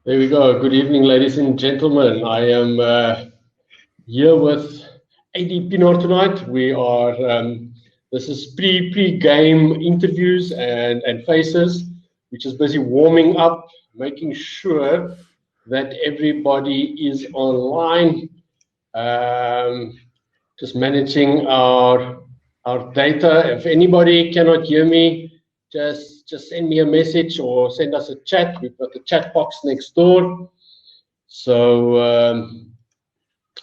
There we go. Good evening, ladies and gentlemen. I am here with Adii Pienaar tonight. We are, this is pre-game interviews and faces, which is busy warming up, making sure that everybody is online, just managing our data. If anybody cannot hear me, just send me a message or send us a chat. We've got the chat box next door, so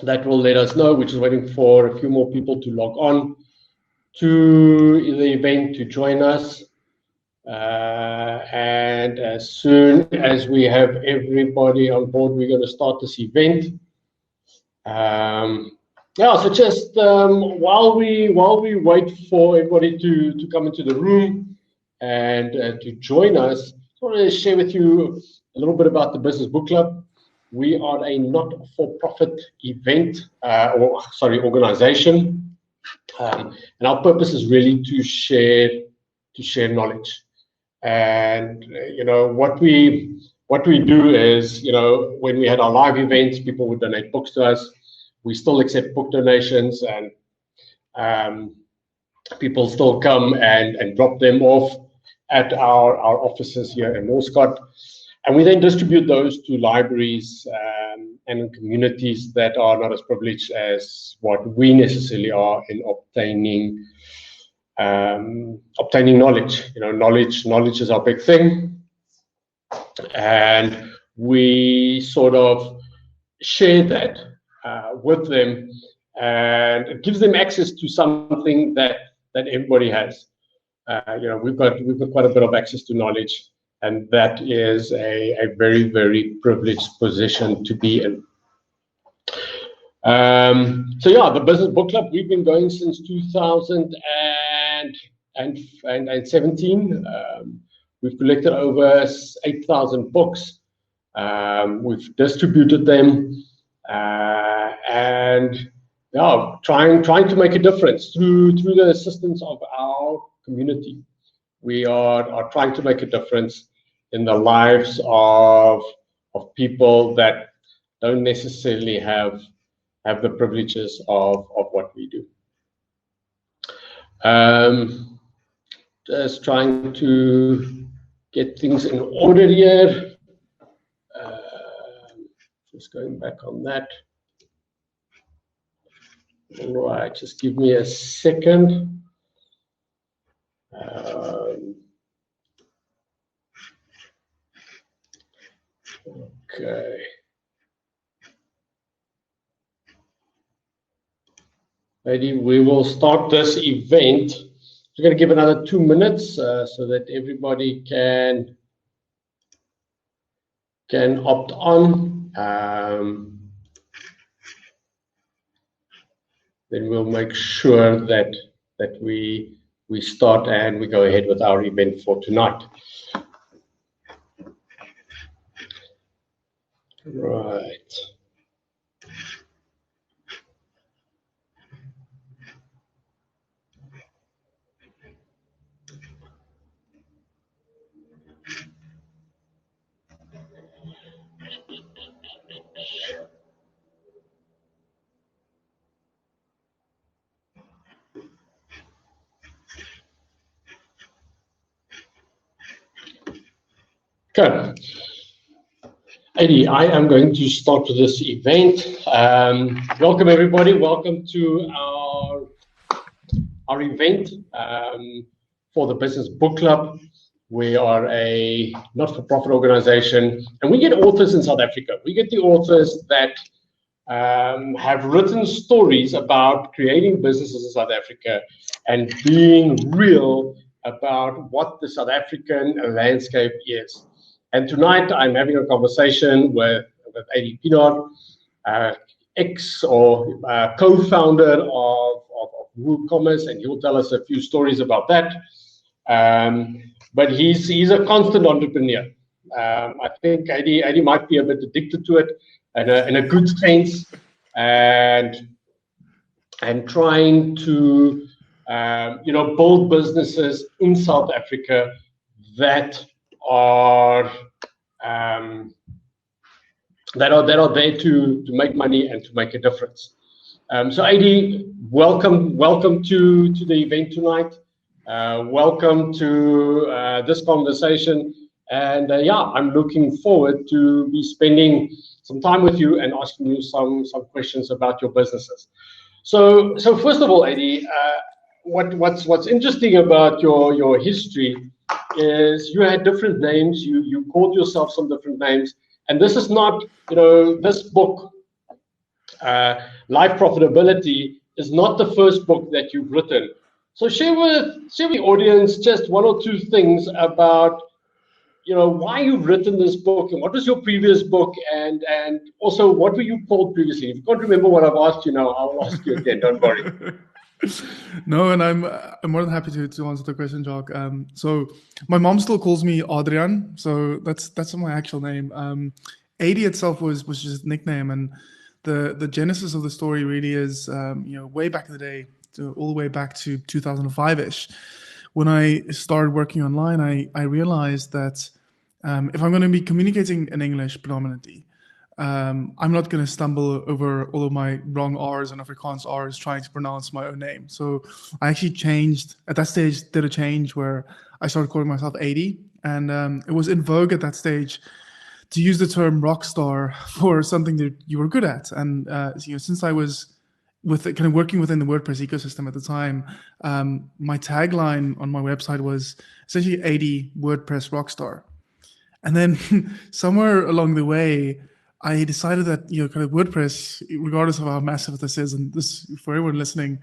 that will let us know. We're just waiting for a few more people to log on to the event to join us, and as soon as we have everybody on board, we're going to start this event. Yeah, so just while we wait for everybody to come into the room and to join us, I want to share with you a little bit about the Business Book Club. We are a not-for-profit event, organization, and our purpose is really to share knowledge. And you know what we do is, you know, when we had our live events, people would donate books to us. We still accept book donations, and people still come and drop them off at our offices here in Northcott. And we then distribute those to libraries and communities that are not as privileged as what we necessarily are in obtaining knowledge. You know, knowledge is our big thing, and we sort of share that with them, and it gives them access to something that everybody has. You know, we've got quite a bit of access to knowledge, and that is a very, very privileged position to be in. So yeah, the Business Book Club, we've been going since 2017. We've collected over 8,000 books. We've distributed them, and yeah, trying to make a difference through the assistance of our community. We are trying to make a difference in the lives of people that don't necessarily have the privileges of what we do. Just trying to get things in order here. Just going back on that. All right, just give me a second. Okay. Ready? We will start this event. We're going to give another 2 minutes so that everybody can opt on. Then we'll make sure that we start and we go ahead with our event for tonight. Right. Okay. Adii, I am going to start with this event. Welcome everybody. Welcome to our event for the Business Book Club. We are a not-for-profit organization, and we get authors in South Africa. We get the authors that have written stories about creating businesses in South Africa and being real about what the South African landscape is. And tonight I'm having a conversation with Adii Pienaar, co-founder of WooCommerce, and he'll tell us a few stories about that. But he's a constant entrepreneur. I think Adii might be a bit addicted to it in a good sense, and trying to you know, build businesses in South Africa that are that are there to make money and to make a difference. So Adii, welcome to the event tonight. Welcome to this conversation, and yeah, I'm looking forward to be spending some time with you and asking you some questions about your businesses. So first of all, Adii, what's interesting about your history is you had different names. You called yourself some different names, and this is not, this book, Life Profitability, is not the first book that you've written. So share with the audience just one or two things about, why you've written this book, and what was your previous book, and also what were you called previously. If you can't remember what I've asked you now, I'll ask you again. Don't worry. No, and I'm more than happy to answer the question, Jacques. So my mom still calls me Adrian, so that's my actual name. Adii itself was just a nickname, and the genesis of the story really is way back in the day, all the way back to 2005-ish. When I started working online, I realized that if I'm going to be communicating in English predominantly, I'm not going to stumble over all of my wrong R's and Afrikaans R's trying to pronounce my own name. So I actually did a change where I started calling myself Adii, and it was in vogue at that stage to use the term rock star for something that you were good at. And since I was working within the WordPress ecosystem at the time, my tagline on my website was essentially Adii WordPress Rockstar. And then somewhere along the way, I decided that WordPress, regardless of how massive this is, and this for everyone listening,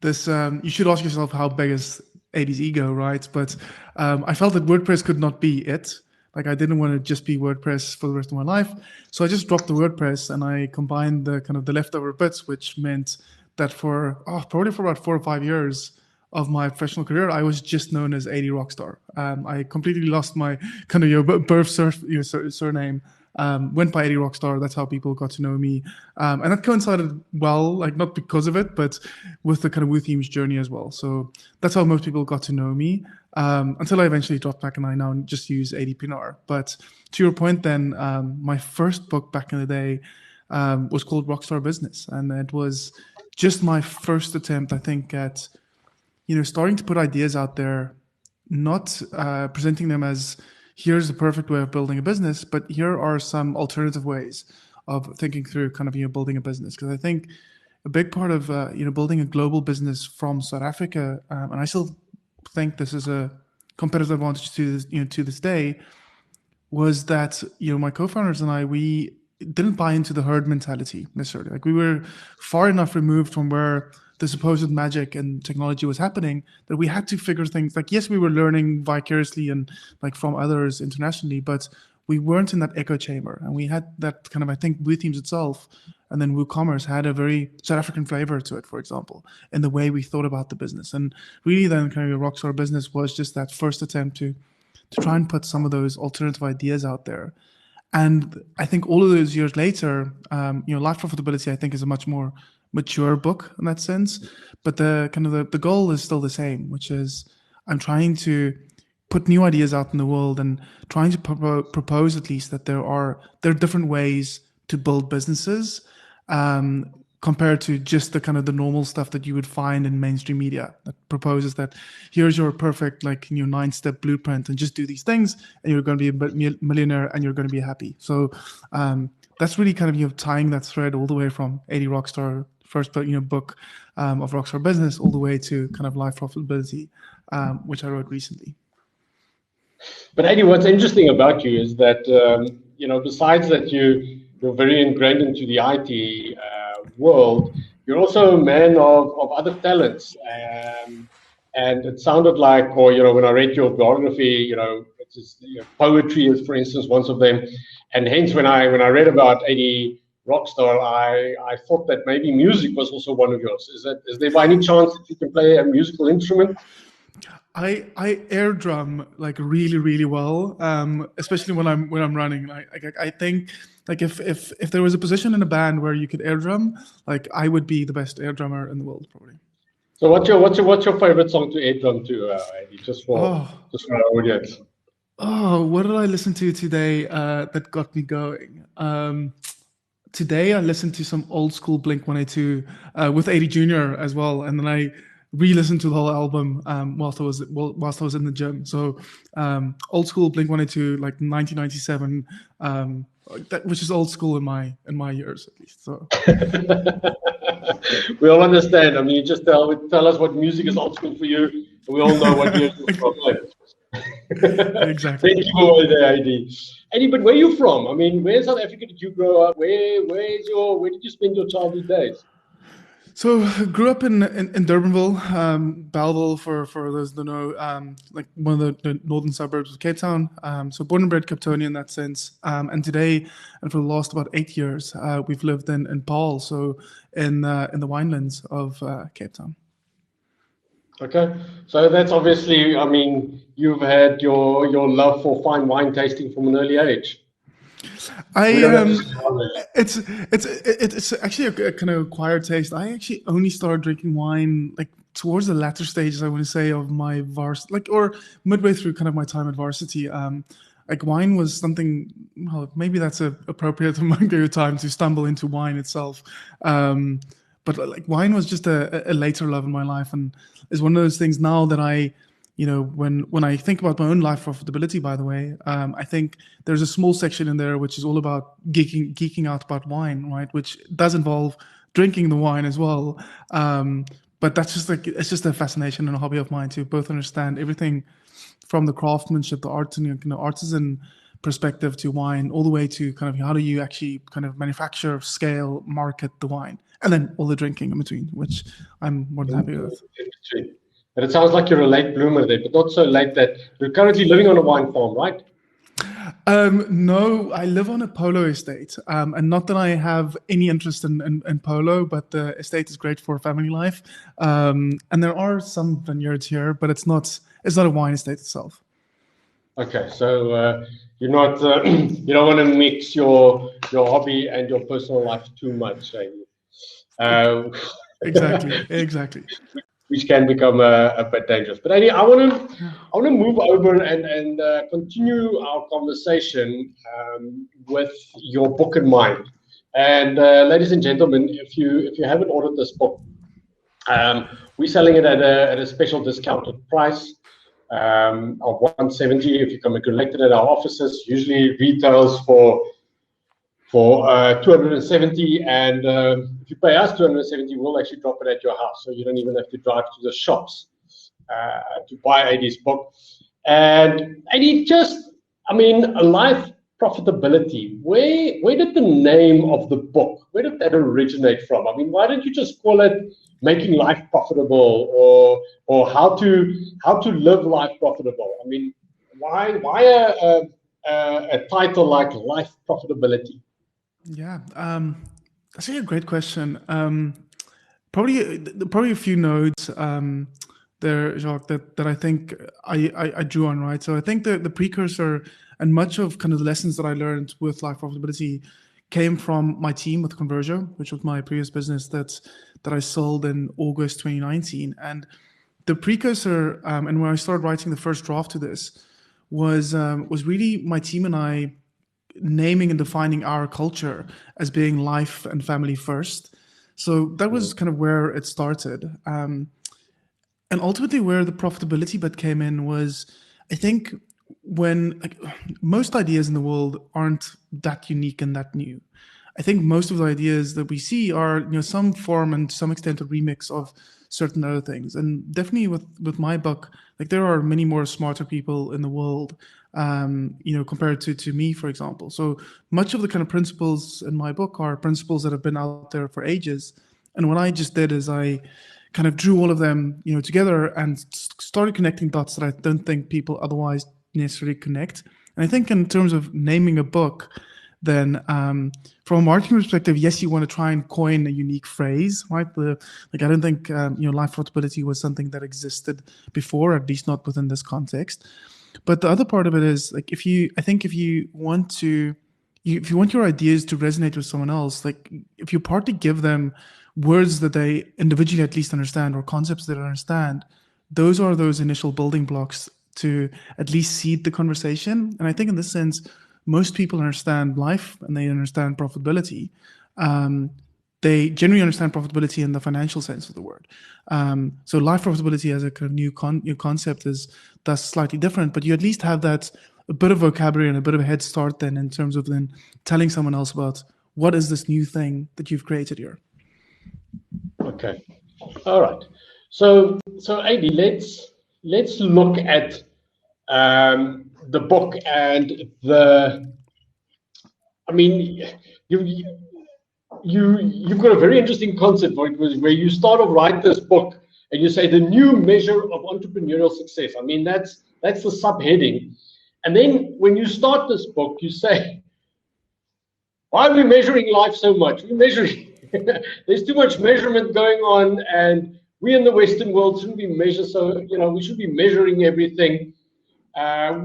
this you should ask yourself how big is Adii's ego, right? But I felt that WordPress could not be it. Like, I didn't want to just be WordPress for the rest of my life. So I just dropped the WordPress and I combined the leftover bits, which meant that probably for about 4 or 5 years of my professional career, I was just known as Adii Rockstar. I completely lost my birth surname. Went by Adii Rockstar. That's how people got to know me, and that coincided well, like not because of it, but with the Woo Themes journey as well. So that's how most people got to know me, until I eventually dropped back and I now just use Adii Pienaar. But to your point, then my first book back in the day was called Rockstar Business, and it was just my first attempt, I think, at starting to put ideas out there, not presenting them as here's the perfect way of building a business, but here are some alternative ways of thinking through building a business. Because I think a big part of building a global business from South Africa, and I still think this is a competitive advantage to this day, was that my co-founders and we didn't buy into the herd mentality necessarily. Like, we were far enough removed from where the supposed magic and technology was happening that we had to figure things like, yes, we were learning vicariously and from others internationally, but we weren't in that echo chamber. And we had that I think Woo Themes itself and then WooCommerce had a very South African flavor to it, for example, in the way we thought about the business. And really then a Rockstar Business was just that first attempt to try and put some of those alternative ideas out there. And I think all of those years later, Life Profitability, I think, is a much more mature book in that sense, but the goal is still the same, which is I'm trying to put new ideas out in the world and trying to propose at least that there are different ways to build businesses, compared to just the normal stuff that you would find in mainstream media that proposes that here's your perfect 9-step blueprint and just do these things and you're going to be a millionaire and you're going to be happy. So that's really tying that thread all the way from Adii Rockstar, first book of Rockstar Business, all the way to Life Profitability, which I wrote recently. But Adii, what's interesting about you is that besides that you're very ingrained into the IT world, you're also a man of other talents. And it sounded like, or when I read your biography, it's just, poetry is, for instance, one of them. And hence, when I read about Adii Rockstar, I thought that maybe music was also one of yours. Is there by any chance that you can play a musical instrument? I air drum really, really well, especially when I'm running. I think if there was a position in a band where you could air drum, I would be the best air drummer in the world, probably. So what's your favorite song to air drum to, Adii, just for our audience? Oh, what did I listen to today that got me going? Today I listened to some old school Blink 182 with Adii Jr. as well, and then I re-listened to the whole album whilst I was in the gym. So old school Blink 182, like 1997, which is old school in my years at least. So We all understand. I mean, you just tell us what music is old school for you, and we all know what year you're from. exactly. Thank you for the idea. Eddie, but where are you from? I mean, where in South Africa did you grow up? Where did you spend your childhood days? So grew up in Durbanville, Belleville for those that don't know, like one of the northern suburbs of Cape Town. So born and bred Capetonian in that sense. And today, and for the last about 8 years, we've lived in Paarl, so in the winelands of Cape Town. Okay, so that's obviously, I mean, you've had your love for fine wine tasting from an early age. We don't have to start with. It's actually a kind of acquired taste. I actually only started drinking wine like towards the latter stages, I want to say, of my varsity, like or midway through kind of my time at varsity. Like wine was something. Well, maybe that's a appropriate amount of time to stumble into wine itself. But like wine was just a later love in my life, and is one of those things now that when I think about my own life profitability, by the way, I think there's a small section in there which is all about geeking out about wine, right? Which does involve drinking the wine as well. But that's just like it's just a fascination and a hobby of mine to both understand everything from the craftsmanship, the art, and artisan perspective to wine, all the way to kind of how do you actually kind of manufacture, scale, market the wine, and then all the drinking in between, which I'm more than happy with. But it sounds like you're a late bloomer there, but not so late that you're currently living on a wine farm, right? No, I live on a polo estate, and not that I have any interest in polo, but the estate is great for family life. And there are some vineyards here, but it's not a wine estate itself. Okay, so you're not you don't want to mix your hobby and your personal life too much, Exactly. which can become a bit dangerous. But Adii, I want to move over and continue our conversation with your book in mind. And ladies and gentlemen, if you haven't ordered this book, we're selling it at a special discounted price of 170. If you come and collect it at our offices, usually retails for 270, and if you pay us 270, we'll actually drop it at your house, so you don't even have to drive to the shops to buy Adii's book. And Adii, Life Profitability. Where did the name of the book? Where did that originate from? I mean, why don't you just call it Making Life Profitable, or how to live life profitable? I mean, why a title like Life Profitability? Yeah, that's a great question. Probably a few nodes there, Jacques, that I think I drew on, right? So I think the precursor and much of kind of the lessons that I learned with Life Profitability came from my team with Conversia, which was my previous business that I sold in August 2019. And the precursor, and when I started writing the first draft to this, was really my team and I naming and defining our culture as being life and family first. So that was kind of where it started. And ultimately where the profitability bit came in was, I think, when most ideas in the world aren't that unique and that new. I think most of the ideas that we see are, some form and to some extent a remix of certain other things. And definitely with my book, like there are many more smarter people in the world, compared to me, for example. So much of the kind of principles in my book are principles that have been out there for ages. And what I just did is I kind of drew all of them, together and started connecting dots that I don't think people otherwise necessarily connect. And I think in terms of naming a book, then from a marketing perspective, yes, you want to try and coin a unique phrase, right? I don't think life profitability was something that existed before, at least not within this context. But the other part of it is like if you want your ideas to resonate with someone else, like if you partly give them words that they individually at least understand or concepts that they understand, those are those initial building blocks to at least seed the conversation. And I think in this sense, most people understand life and they understand profitability. They generally understand profitability in the financial sense of the word. So life profitability as a kind of new concept is thus slightly different, but you at least have that a bit of vocabulary and a bit of a head start then in terms of then telling someone else about what is this new thing that you've created here. Okay, all right. So Adii, let's look at the book and the. I mean, you've got a very interesting concept where you start to write this book and you say the new measure of entrepreneurial success. I mean, that's the subheading. And then when you start this book, you say, why are we measuring life so much? We're measuring, there's too much measurement going on, and we in the Western world shouldn't be measured. So, we should be measuring everything,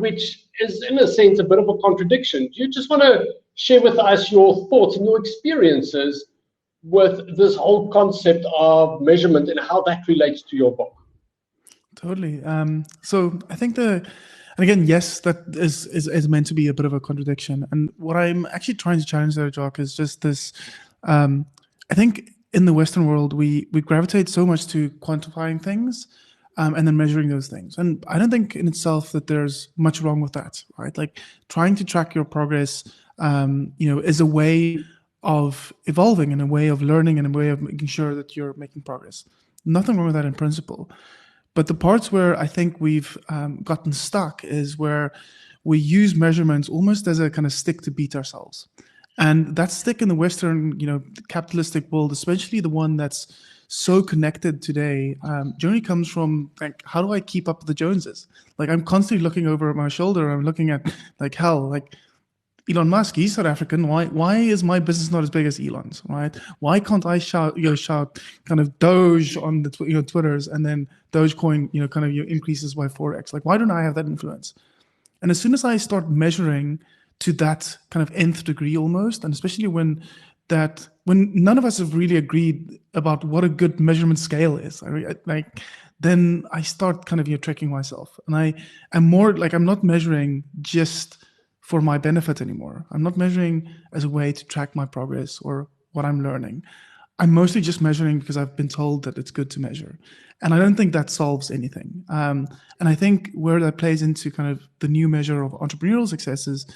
which is in a sense a bit of a contradiction. Do you just want to share with us your thoughts and your experiences with this whole concept of measurement and how that relates to your book? Totally. So I think and again, yes, that is meant to be a bit of a contradiction. And what I'm actually trying to challenge there, Jock, is just this. I think in the Western world, we gravitate so much to quantifying things and then measuring those things. And I don't think in itself that there's much wrong with that, right? Like trying to track your progress, is a way of evolving and a way of learning and a way of making sure that you're making progress. Nothing wrong with that in principle. But the parts where I think we've gotten stuck is where we use measurements almost as a kind of stick to beat ourselves. And that stick in the Western, capitalistic world, especially the one that's so connected today, generally comes from like, how do I keep up with the Joneses? Like I'm constantly looking over my shoulder. I'm looking at like Elon Musk, he's South African. Why is my business not as big as Elon's, right? Why can't I shout kind of Doge on the Twitters, and then Dogecoin increases by 4x? Like, why don't I have that influence? And as soon as I start measuring to that kind of nth degree almost, and especially when none of us have really agreed about what a good measurement scale is, then I start kind of tricking myself, and I am more like I'm not measuring just for my benefit anymore. I'm not measuring as a way to track my progress or what I'm learning. I'm mostly just measuring because I've been told that it's good to measure. And I don't think that solves anything. And I think where that plays into kind of the new measure of entrepreneurial success is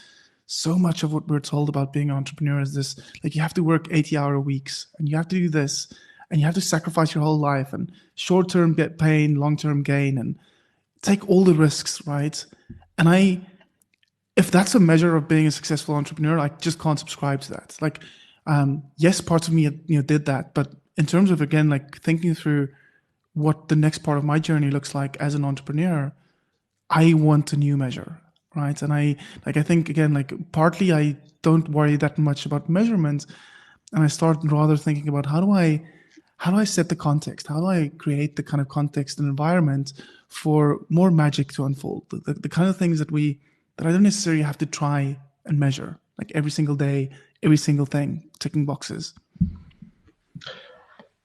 so much of what we're told about being an entrepreneur is this, like you have to work 80-hour weeks and you have to do this and you have to sacrifice your whole life and short-term get pain, long-term gain, and take all the risks, right? And if that's a measure of being a successful entrepreneur, I just can't subscribe to that. Like, yes, parts of me, did that, but in terms of, again, like thinking through what the next part of my journey looks like as an entrepreneur, I want a new measure, right? And I think, again, like partly I don't worry that much about measurements, and I start rather thinking about how do I set the context? How do I create the kind of context and environment for more magic to unfold? The kind of things that I don't necessarily have to try and measure, like every single day, every single thing, ticking boxes.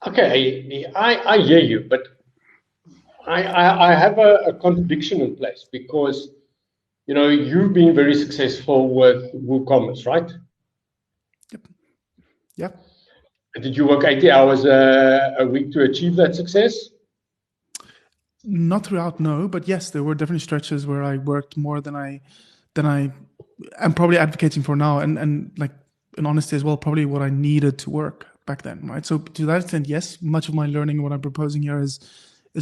Okay, I hear you, but I have a contradiction in place because, you've been very successful with WooCommerce, right? Yep. Did you work 80 hours a week to achieve that success? Not throughout, no, but yes, there were definitely stretches where I worked more than I am probably advocating for now, and like in honesty as well, probably what I needed to work back then, right? So to that extent, yes, much of my learning, what I'm proposing here is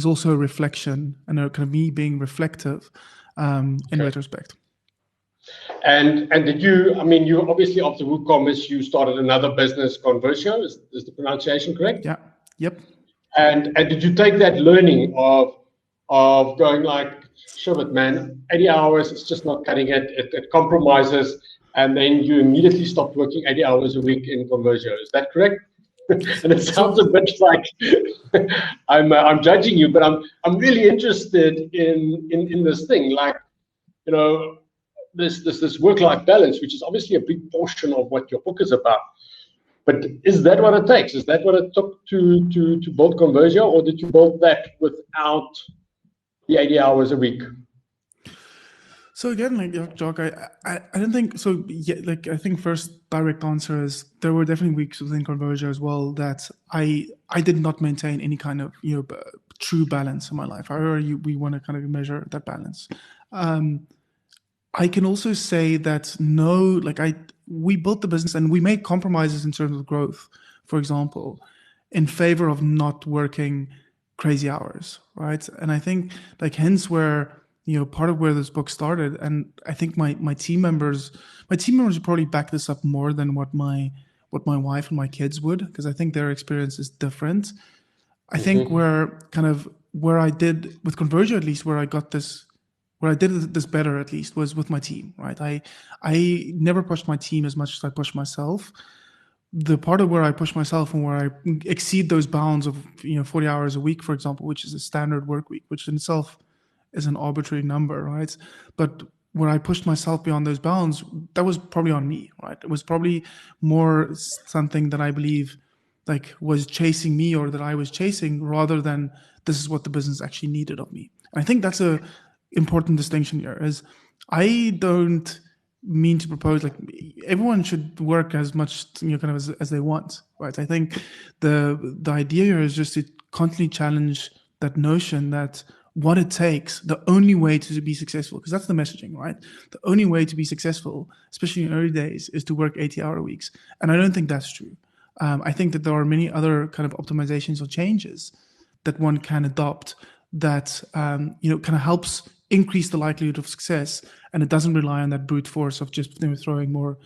also a reflection and a kind of me being reflective in retrospect. And did you? I mean, you obviously after WooCommerce, you started another business, Conversio. Is the pronunciation correct? Yeah. Yep. And did you take that learning of going like, sure, but man, 80 hours, it's just not cutting it. It compromises, and then you immediately stopped working 80 hours a week in Conversio. Is that correct? And it sounds a bit like I'm judging you, but I'm really interested in this thing, like this work-life balance, which is obviously a big portion of what your book is about. But is that what it takes? Is that what it took to build Conversio, or did you build that without the 80 hours a week? So again, like Jock, I don't think so. Yeah, like I think first direct answer is there were definitely weeks within Conversia as well that I did not maintain any kind of true balance in my life. However, we want to kind of measure that balance. I can also say that no, like we built the business and we made compromises in terms of growth, for example, in favor of not working crazy hours, right? And I think like hence where part of where this book started, and I think my team members would probably back this up more than what my wife and my kids would, because I think their experience is different. I think where I did with Convergia, at least where I did this better at least was with my team, right? I never pushed my team as much as I pushed myself. The part of where I push myself and where I exceed those bounds of 40 hours a week, for example, which is a standard work week, which in itself is an arbitrary number, right? But where I pushed myself beyond those bounds, that was probably on me, right? It was probably more something that I believe like was chasing me or that I was chasing rather than this is what the business actually needed of me. And I think that's a important distinction here is I don't mean to propose like everyone should work as much kind of as they want, right? I think the idea here is just to constantly challenge that notion that what it takes, the only way to be successful, because that's the messaging, right? The only way to be successful, especially in early days, is to work 80-hour weeks. And I don't think that's true. I think that there are many other kind of optimizations or changes that one can adopt that kind of helps increase the likelihood of success, and it doesn't rely on that brute force of just throwing more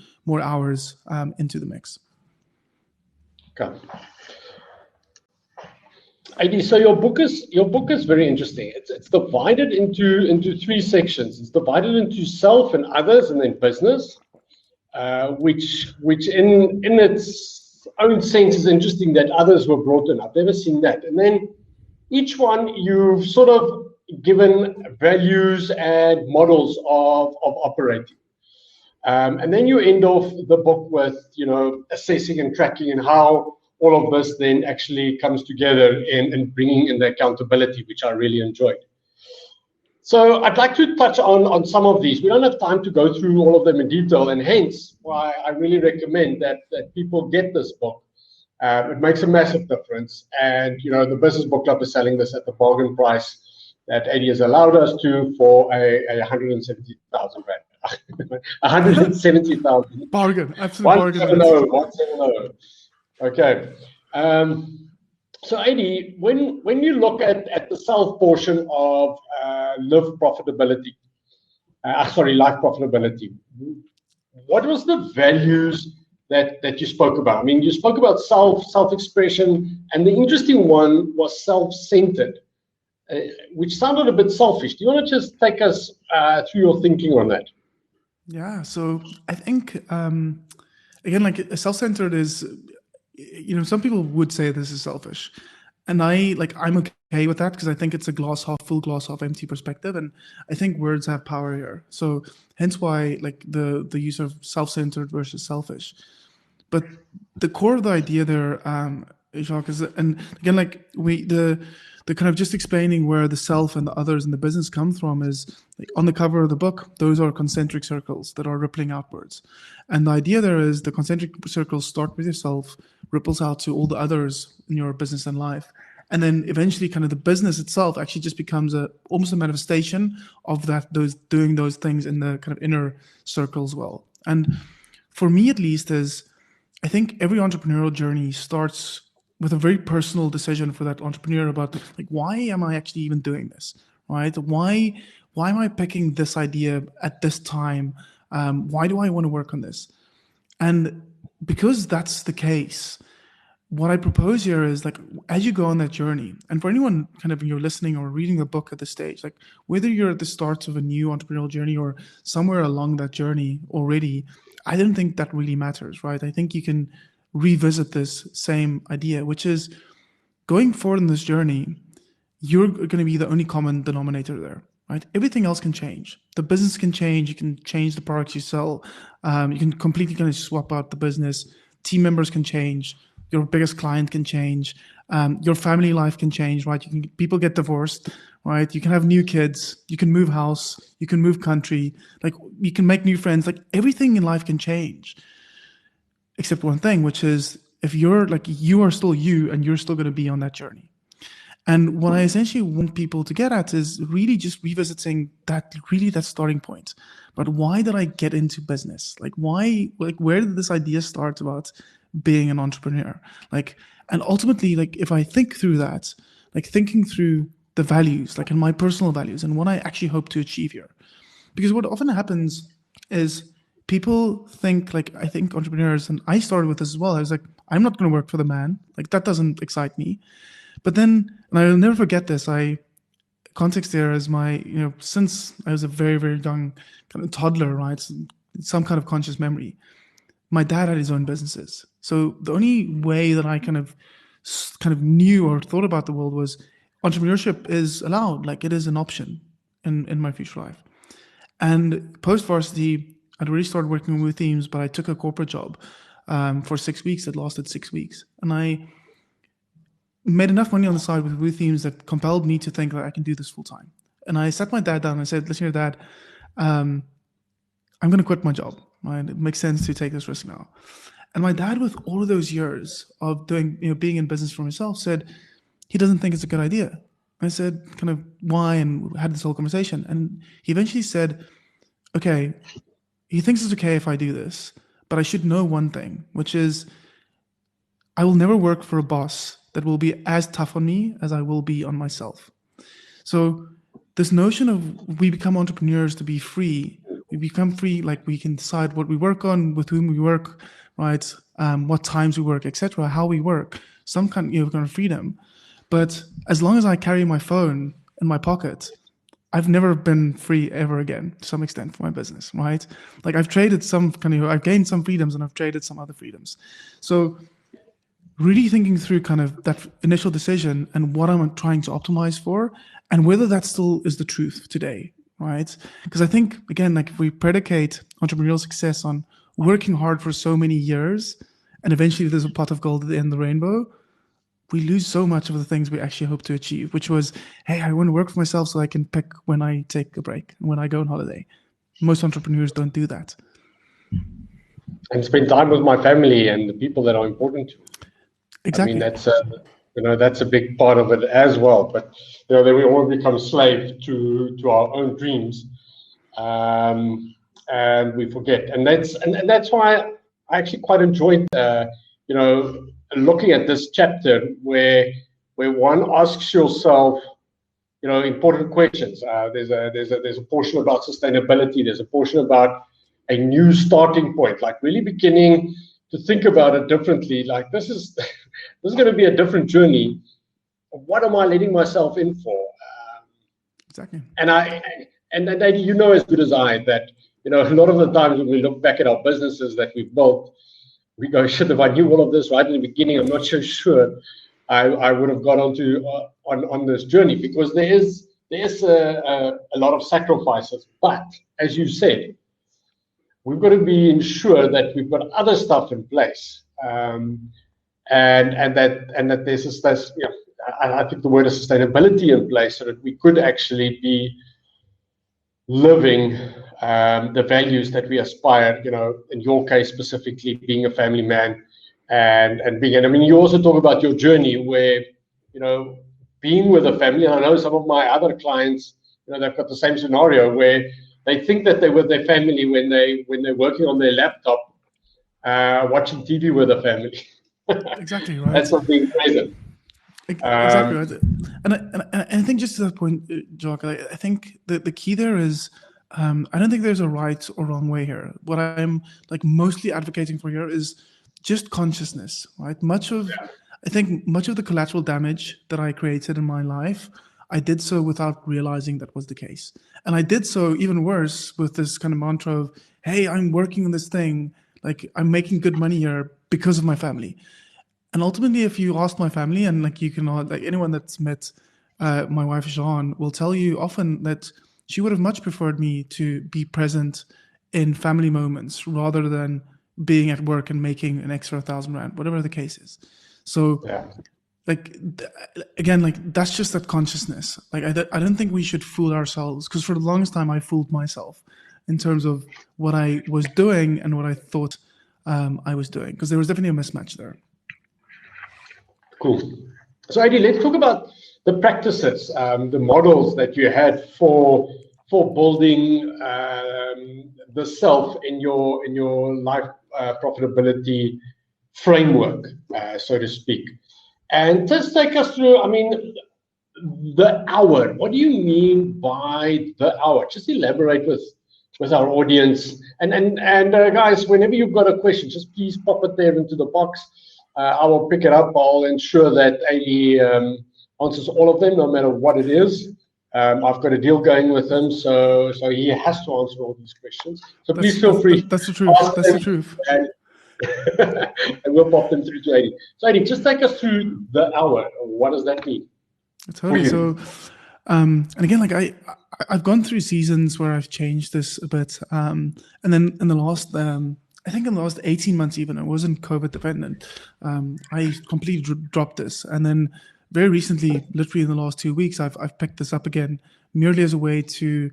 hours into the mix. Okay. Adii, so your book is very interesting. It's divided into three sections. It's divided into self and others, and then business, which in its own sense is interesting that others were brought in. I've never seen that. And then each one you've sort of given values and models of operating. And then you end off the book with, assessing and tracking and how all of this then actually comes together and bringing in the accountability, which I really enjoyed. So I'd like to touch on some of these. We don't have time to go through all of them in detail, and hence why I really recommend that people get this book. It makes a massive difference. And, the Business Book Club is selling this at the bargain price that Adii has allowed us to for a 170,000 rand. 170,000. Bargain, absolute bargain. 170. Okay. So Adii, when you look at the self portion of Life Profitability, what was the values that you spoke about? I mean, you spoke about self-expression, and the interesting one was self-centered, which sounded a bit selfish. Do you want to just take us through your thinking on that? Yeah, so I think, again, like self-centered is, some people would say this is selfish. And I'm okay with that because I think it's a glass half full, glass half empty perspective. And I think words have power here. So hence why like the use of self-centered versus selfish. But the core of the idea there, Jacques, is, and again, like the kind of just explaining where the self and the others and the business come from is like on the cover of the book, those are concentric circles that are rippling outwards. And the idea there is the concentric circles start with yourself, ripples out to all the others in your business and life. And then eventually kind of the business itself actually just becomes almost a manifestation of doing those things in the kind of inner circle as well. And for me, at least, I think every entrepreneurial journey starts with a very personal decision for that entrepreneur about like, why am I actually even doing this, right? Why am I picking this idea at this time? Why do I want to work on this? And because that's the case, what I propose here is like, as you go on that journey, and for anyone kind of you're listening or reading the book at this stage, like whether you're at the start of a new entrepreneurial journey or somewhere along that journey already, I don't think that really matters, right? I think you can revisit this same idea, which is going forward in this journey, you're going to be the only common denominator there, right? Everything else can change. The business can change. You can change the products you sell. You can completely kind of swap out the business. Team members can change. your biggest client can change, your family life can change, right? People get divorced, right? You can have new kids, you can move house, you can move country, like you can make new friends, like everything in life can change, except one thing, which is if you're like, you are still you and you're still going to be on that journey. And what I essentially want people to get at is really just revisiting that starting point. But why did I get into business? Like why, like where did this idea start about being an entrepreneur? Like, and ultimately, like if I think through that, like thinking through the values, like in my personal values and what I actually hope to achieve here. Because what often happens is people think, like I think entrepreneurs, and I started with this as well. I was like, I'm not going to work for the man. Like that doesn't excite me. But then, and I'll never forget this, context there is my, since I was a very, very young kind of toddler, right? Some kind of conscious memory. My dad had his own businesses. So the only way that I kind of knew or thought about the world was entrepreneurship is allowed, like it is an option in my future life. And post-varsity, I'd already started working with teams, but I took a corporate job for 6 weeks that lasted 6 weeks. And I made enough money on the side with teams that compelled me to think that I can do this full time. And I sat my dad down and I said, listen here, Dad, I'm going to quit my job. Right? It makes sense to take this risk now. And my dad, with all of those years of doing, being in business for himself, said he doesn't think it's a good idea. I said, kind of why, and had this whole conversation. And he eventually said, okay, he thinks it's okay if I do this, but I should know one thing, which is I will never work for a boss that will be as tough on me as I will be on myself. So this notion of we become entrepreneurs to be free, we become free, like we can decide what we work on, with whom we work, right? What times we work, etc., how we work, some kind of freedom. But as long as I carry my phone in my pocket, I've never been free ever again, to some extent, for my business, right? Like I've traded I've gained some freedoms and I've traded some other freedoms. So really thinking through kind of that initial decision and what I'm trying to optimize for, and whether that still is the truth today, right? Because I think, again, like if we predicate entrepreneurial success on working hard for so many years, and eventually there's a pot of gold at the end of the rainbow, we lose so much of the things we actually hope to achieve, which was, hey, I want to work for myself so I can pick when I take a break, when I go on holiday. Most entrepreneurs don't do that. And spend time with my family and the people that are important to me. Exactly. I mean, that's a big part of it as well. But then we all become slave to our own dreams, and we forget. And that's why I actually quite enjoyed, looking at this chapter where one asks yourself, important questions. There's a portion about sustainability. There's a portion about a new starting point, like really beginning to think about it differently. Like this is going to be a different journey. What am I letting myself in for? Exactly. And Adii, you know as good as I that a lot of the times when we look back at our businesses that we've built, we go, shit, if I knew all of this right in the beginning, I'm not so sure I would have got onto on this journey, because there is a lot of sacrifices. But as you said, we've got to be ensured that we've got other stuff in place, and that there's this, I think the word is sustainability in place, so that we could actually be living the values that we aspire. In your case specifically, being a family man, and being. And I mean, you also talk about your journey where being with a family. And I know some of my other clients, they've got the same scenario where they think that they're with their family when they're working on their laptop, watching TV with a family. Exactly right. That's not being present. Exactly right. And I think just to that point, Jock, I think the key there is, I don't think there's a right or wrong way here. What I'm like mostly advocating for here is just consciousness, right? I think much of the collateral damage that I created in my life, I did so without realizing that was the case. And I did so even worse with this kind of mantra of, hey, I'm working on this thing, like I'm making good money here because of my family. And ultimately, if you ask my family, and like you can, like anyone that's met my wife Jean will tell you often that she would have much preferred me to be present in family moments rather than being at work and making an extra 1,000 rand, whatever the case is. So like, again, like that's just that consciousness. Like I don't think we should fool ourselves, because for the longest time I fooled myself in terms of what I was doing and what I thought I was doing, because there was definitely a mismatch there. Cool. So Adii, let's talk about the practices, the models that you had for building the self in your life profitability framework, so to speak. And just take us through, I mean, the hour. What do you mean by the hour? Just elaborate with our audience. And guys, whenever you've got a question, just please pop it there into the box. I will pick it up. I'll ensure that Adii answers all of them, no matter what it is. I've got a deal going with him, so he has to answer all these questions. So please feel free. That's the truth. That's the truth. And we'll pop them through to Adii. So Adii, just take us through the hour. What does that mean? Totally. So, and again, like I've gone through seasons where I've changed this a bit, and then in the last, I think in the last 18 months, even, it wasn't COVID dependent. I completely dropped this, and then very recently, literally in the last 2 weeks, I've picked this up again, merely as a way to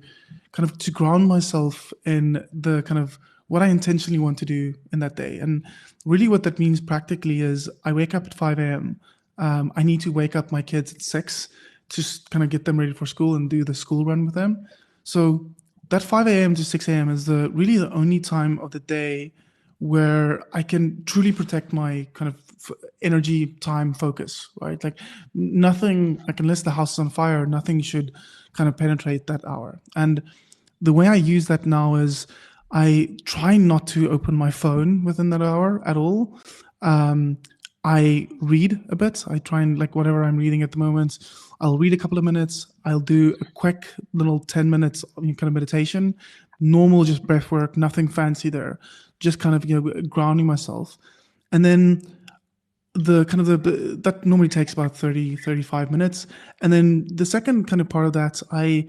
kind of to ground myself in the kind of what I intentionally want to do in that day. And really what that means practically is I wake up at 5 a.m. I need to wake up my kids at 6 to kind of get them ready for school and do the school run with them. So that 5 a.m. to 6 a.m. is really the only time of the day where I can truly protect my kind of energy, time, focus, right? Like nothing, like unless the house is on fire, nothing should kind of penetrate that hour. And the way I use that now is I try not to open my phone within that hour at all. I read a bit. I try and, like, whatever I'm reading at the moment, I'll read a couple of minutes. I'll do a quick little 10 minutes kind of meditation, normal, just breath work, nothing fancy there, just kind of, grounding myself. And then that normally takes about 30, 35 minutes. And then the second kind of part of that, I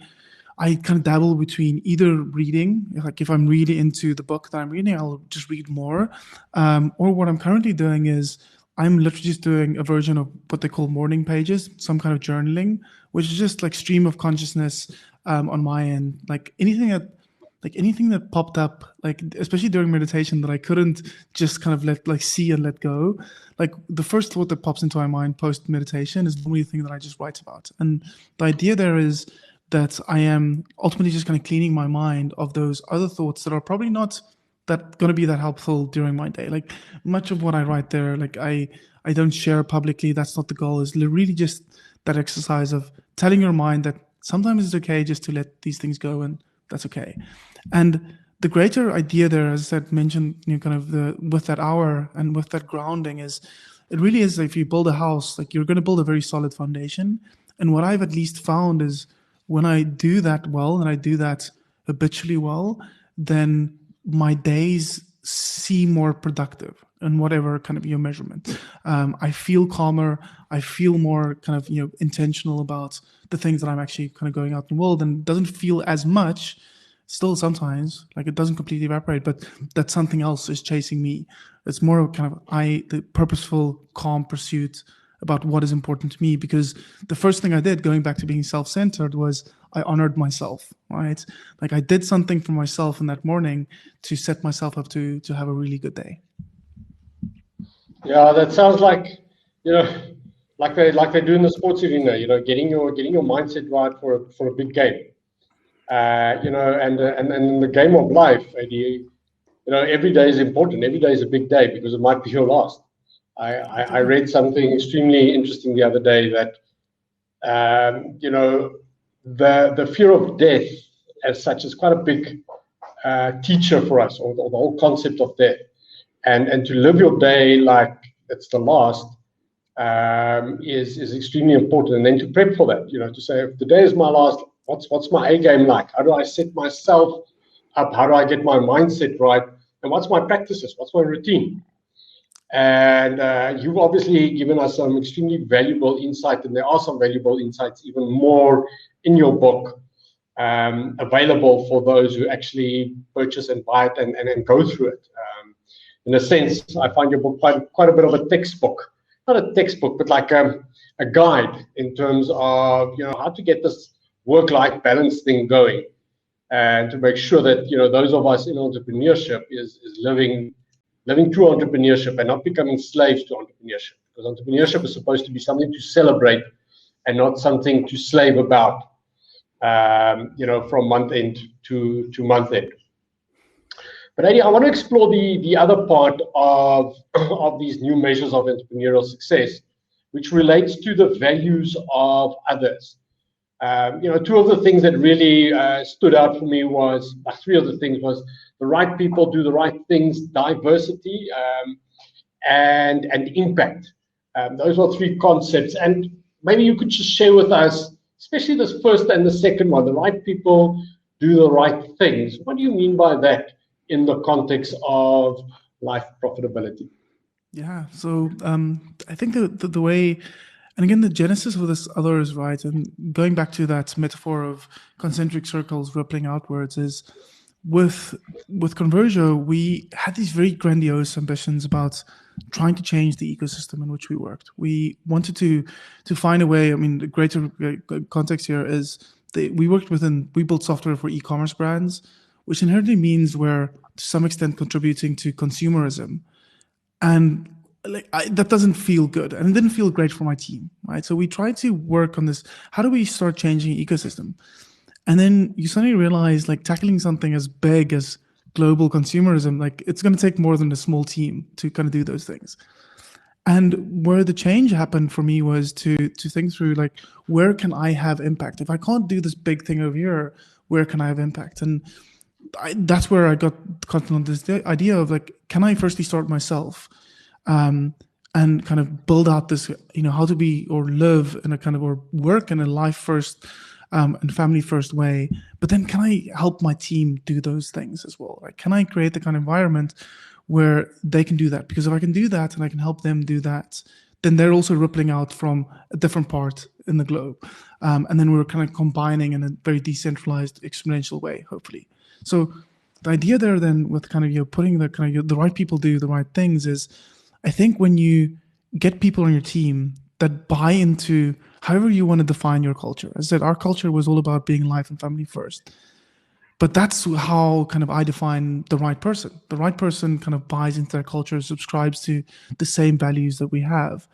kind of dabble between either reading, like if I'm really into the book that I'm reading, I'll just read more. Or what I'm currently doing is I'm literally just doing a version of what they call morning pages, some kind of journaling, which is just like stream of consciousness on my end. Like anything that popped up, like especially during meditation, that I couldn't just kind of see and let go. Like the first thought that pops into my mind post meditation is normally the thing that I just write about. And the idea there is that I am ultimately just kind of cleaning my mind of those other thoughts that are probably not that going to be that helpful during my day. Like much of what I write there, like I don't share publicly. That's not the goal. Is really just that exercise of telling your mind that sometimes it's okay just to let these things go, and that's okay. And the greater idea there, as I mentioned, kind of with that hour and with that grounding, is it really is, if you build a house, like you're going to build a very solid foundation. And what I've at least found is when I do that well, and I do that habitually well, then my days seem more productive in whatever kind of your measurement. I feel calmer. I feel more kind of intentional about the things that I'm actually kind of going out in the world, and it doesn't feel as much. Still, sometimes, like, it doesn't completely evaporate, but that something else is chasing me. It's more kind of the purposeful, calm pursuit about what is important to me. Because the first thing I did, going back to being self-centered, was I honored myself, right? Like I did something for myself in that morning to set myself up to have a really good day. Yeah, that sounds like, like they do in the sports arena, getting your mindset right for a big game. And in the game of life, every day is important. Every day is a big day because it might be your last. I read something extremely interesting the other day that, the fear of death as such is quite a big teacher for us, or the whole concept of death. And to live your day like it's the last is extremely important. And then to prep for that, to say, if the day is my last, what's my A game like? How do I set myself up? How do I get my mindset right? And what's my practices? What's my routine? And you've obviously given us some extremely valuable insight, and there are some valuable insights even more in your book, available for those who actually purchase and buy it and go through it. in a sense, I find your book quite a bit of a textbook. Not a textbook, but like a guide in terms of, you know, how to get this work-life balance thing going, and to make sure that, you know, those of us in entrepreneurship is living true entrepreneurship and not becoming slaves to entrepreneurship. Because entrepreneurship is supposed to be something to celebrate and not something to slave about, you know, from month end to month end. But Adii, I want to explore the other part of these new measures of entrepreneurial success, which relates to the values of others. You know, two of the things that really stood out for me was, three of the things was the right people do the right things, diversity, and impact. Those are three concepts. And maybe you could just share with us, especially this first and the second one, the right people do the right things. What do you mean by that in the context of life profitability? Yeah, so I think the way, and again, the genesis of this other is right, and going back to that metaphor of concentric circles rippling outwards is, with Convergio, we had these very grandiose ambitions about trying to change the ecosystem in which we worked. We wanted to find a way. I mean, the greater context here is that we built software for e-commerce brands, which inherently means we're to some extent contributing to consumerism, and that doesn't feel good, and it didn't feel great for my team, right? So we tried to work on this. How do we start changing ecosystem? And then you suddenly realize, like, tackling something as big as global consumerism, like, it's going to take more than a small team to kind of do those things. And where the change happened for me was to think through, like, where can I have impact? If I can't do this big thing over here, where can I have impact? And that's where I got on this idea of, like, can I firstly start myself, and kind of build out this, you know, how to be or live in a kind of, or work in a life first and family first way. But then can I help my team do those things as well? Like, can I create the kind of environment where they can do that? Because if I can do that and I can help them do that, then they're also rippling out from a different part in the globe. And then we're kind of combining in a very decentralized, exponential way, hopefully. So the idea there then with kind of, you know, putting the kind of, the right people do the right things is, I think when you get people on your team that buy into however you want to define your culture. As I said, our culture was all about being life and family first. But that's how kind of I define the right person. The right person kind of buys into that culture, subscribes to the same values that we have.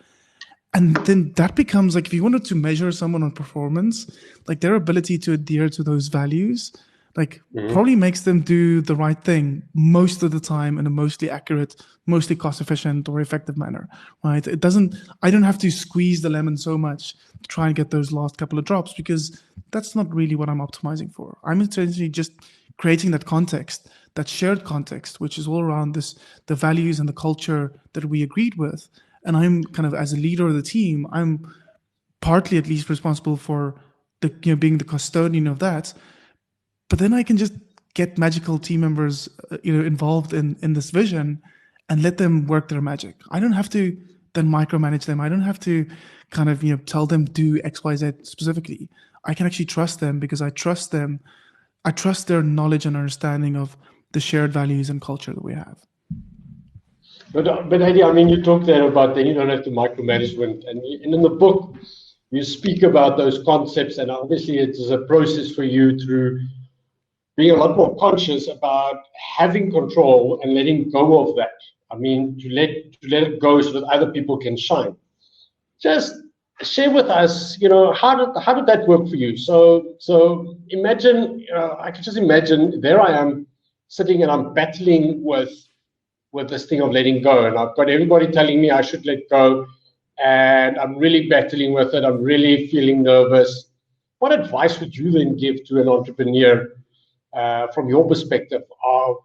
And then that becomes, like, if you wanted to measure someone on performance, like, their ability to adhere to those values, like, probably makes them do the right thing most of the time in a mostly accurate, mostly cost efficient or effective manner, right? I don't have to squeeze the lemon so much to try and get those last couple of drops, because that's not really what I'm optimizing for. I'm essentially just creating that context, that shared context, which is all around the values and the culture that we agreed with. And I'm kind of, as a leader of the team, I'm partly at least responsible for being the custodian of that. But then I can just get magical team members, involved in this vision and let them work their magic. I don't have to then micromanage them. I don't have to kind of, tell them do X, Y, Z specifically. I can actually trust them because I trust them. I trust their knowledge and understanding of the shared values and culture that we have. But Adii, I mean, you talk there about then you don't have to micromanagement, and in the book you speak about those concepts, and obviously it is a process for you through being a lot more conscious about having control and letting go of that. I mean, to let it go so that other people can shine. Just share with us, how did that work for you? So imagine, I can just imagine there I am sitting and I'm battling with this thing of letting go, and I've got everybody telling me I should let go, and I'm really battling with it. I'm really feeling nervous. What advice would you then give to an entrepreneur from your perspective of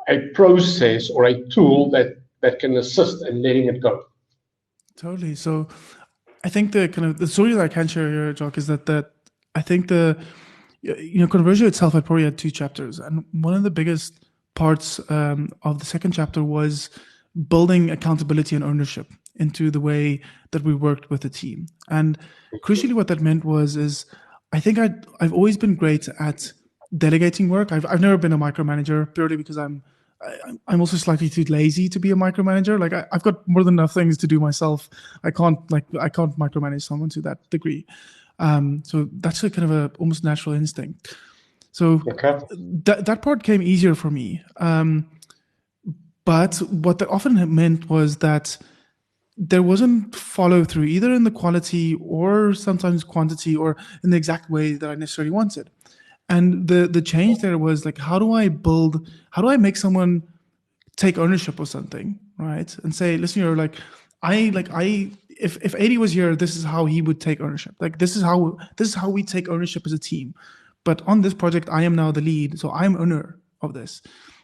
a process or a tool that can assist in letting it go? Totally. So I think the story that I can share here, Jock, is that I think Convergio itself had probably had 2 chapters, and one of the biggest parts of the second chapter was building accountability and ownership into the way that we worked with the team. And crucially, what that meant is I think I've always been great at delegating work. I've never been a micromanager, purely because I'm I'm also slightly too lazy to be a micromanager. Like I've got more than enough things to do myself. I can't micromanage someone to that degree. So that's a kind of a almost natural instinct. So Okay. that part came easier for me. But what that often meant was that there wasn't follow through either in the quality or sometimes quantity or in the exact way that I necessarily wanted. And the change there was like, how do I make someone take ownership of something, right? And say, listen, you're like, if Adii was here, this is how he would take ownership. Like this is how we take ownership as a team. But on this project, I am now the lead, so I'm owner of this.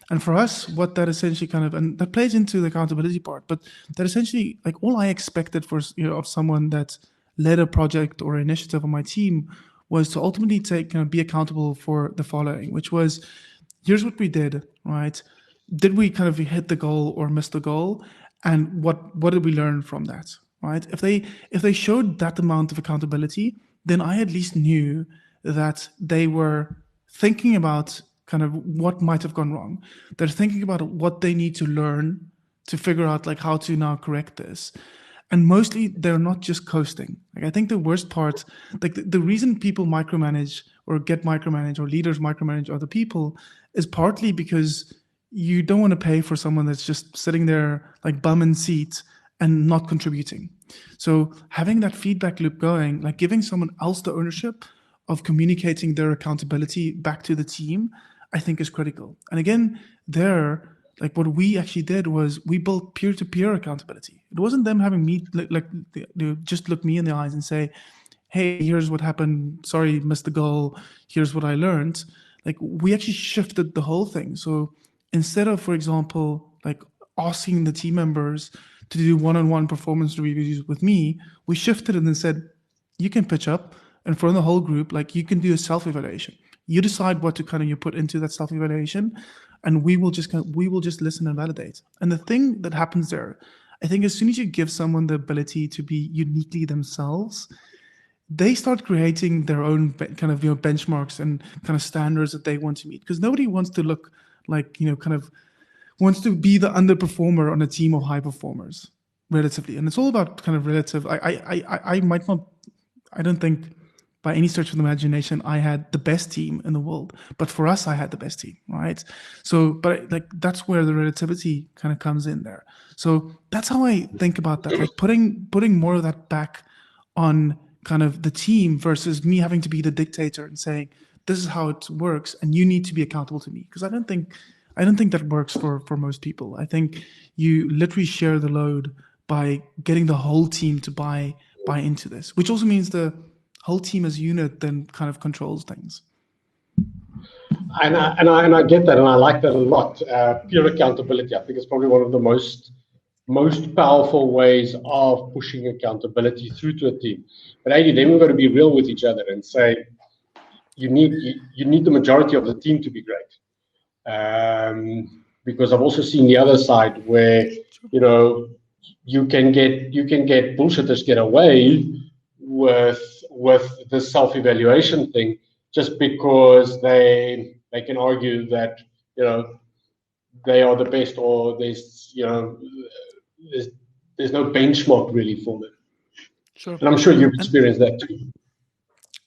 And for us, what that essentially and that plays into the accountability part, but that essentially, like all I expected of someone that led a project or initiative on my team was to ultimately be accountable for the following, which was, here's what we did, right? Did we kind of hit the goal or miss the goal? And what did we learn from that, right? If they showed that amount of accountability, then I at least knew that they were thinking about kind of what might have gone wrong. They're thinking about what they need to learn to figure out like how to now correct this. And mostly they're not just coasting. Like I think the worst part, like the reason people micromanage or get micromanaged or leaders micromanage other people is partly because you don't want to pay for someone that's just sitting there like bum in seat and not contributing. So having that feedback loop going, like giving someone else the ownership of communicating their accountability back to the team, I think is critical. And again, like what we actually did was we built peer-to-peer accountability. It wasn't them having me just look me in the eyes and say, hey, here's what happened. Sorry, missed the goal. Here's what I learned. Like we actually shifted the whole thing. So instead of, for example, like asking the team members to do one-on-one performance reviews with me, we shifted it and said, you can pitch up, and for the whole group, like you can do a self-evaluation. You decide what to you put into that self-evaluation, and we will just listen and validate. And the thing that happens there, I think, as soon as you give someone the ability to be uniquely themselves, they start creating their own benchmarks and kind of standards that they want to meet. Because nobody wants to look like wants to be the underperformer on a team of high performers, relatively. And it's all about kind of relative. I don't think by any stretch of the imagination I had the best team in the world, but for us I had the best team, right? So, but like that's where the relativity kind of comes in there. So that's how I think about that, like putting more of that back on kind of the team versus me having to be the dictator and saying this is how it works and you need to be accountable to me, because I don't think that works for most people. I think you literally share the load by getting the whole team to buy into this, which also means the whole team as a unit then kind of controls things. And I get that, and I like that a lot. Peer accountability, I think, is probably one of the most powerful ways of pushing accountability through to a team. But Adii, then we've got to be real with each other and say you need the majority of the team to be great. Because I've also seen the other side where you can get bullshitters get away with the self-evaluation thing just because they can argue that they are the best, or there's no benchmark really for them. Sure. And I'm sure you've experienced that too.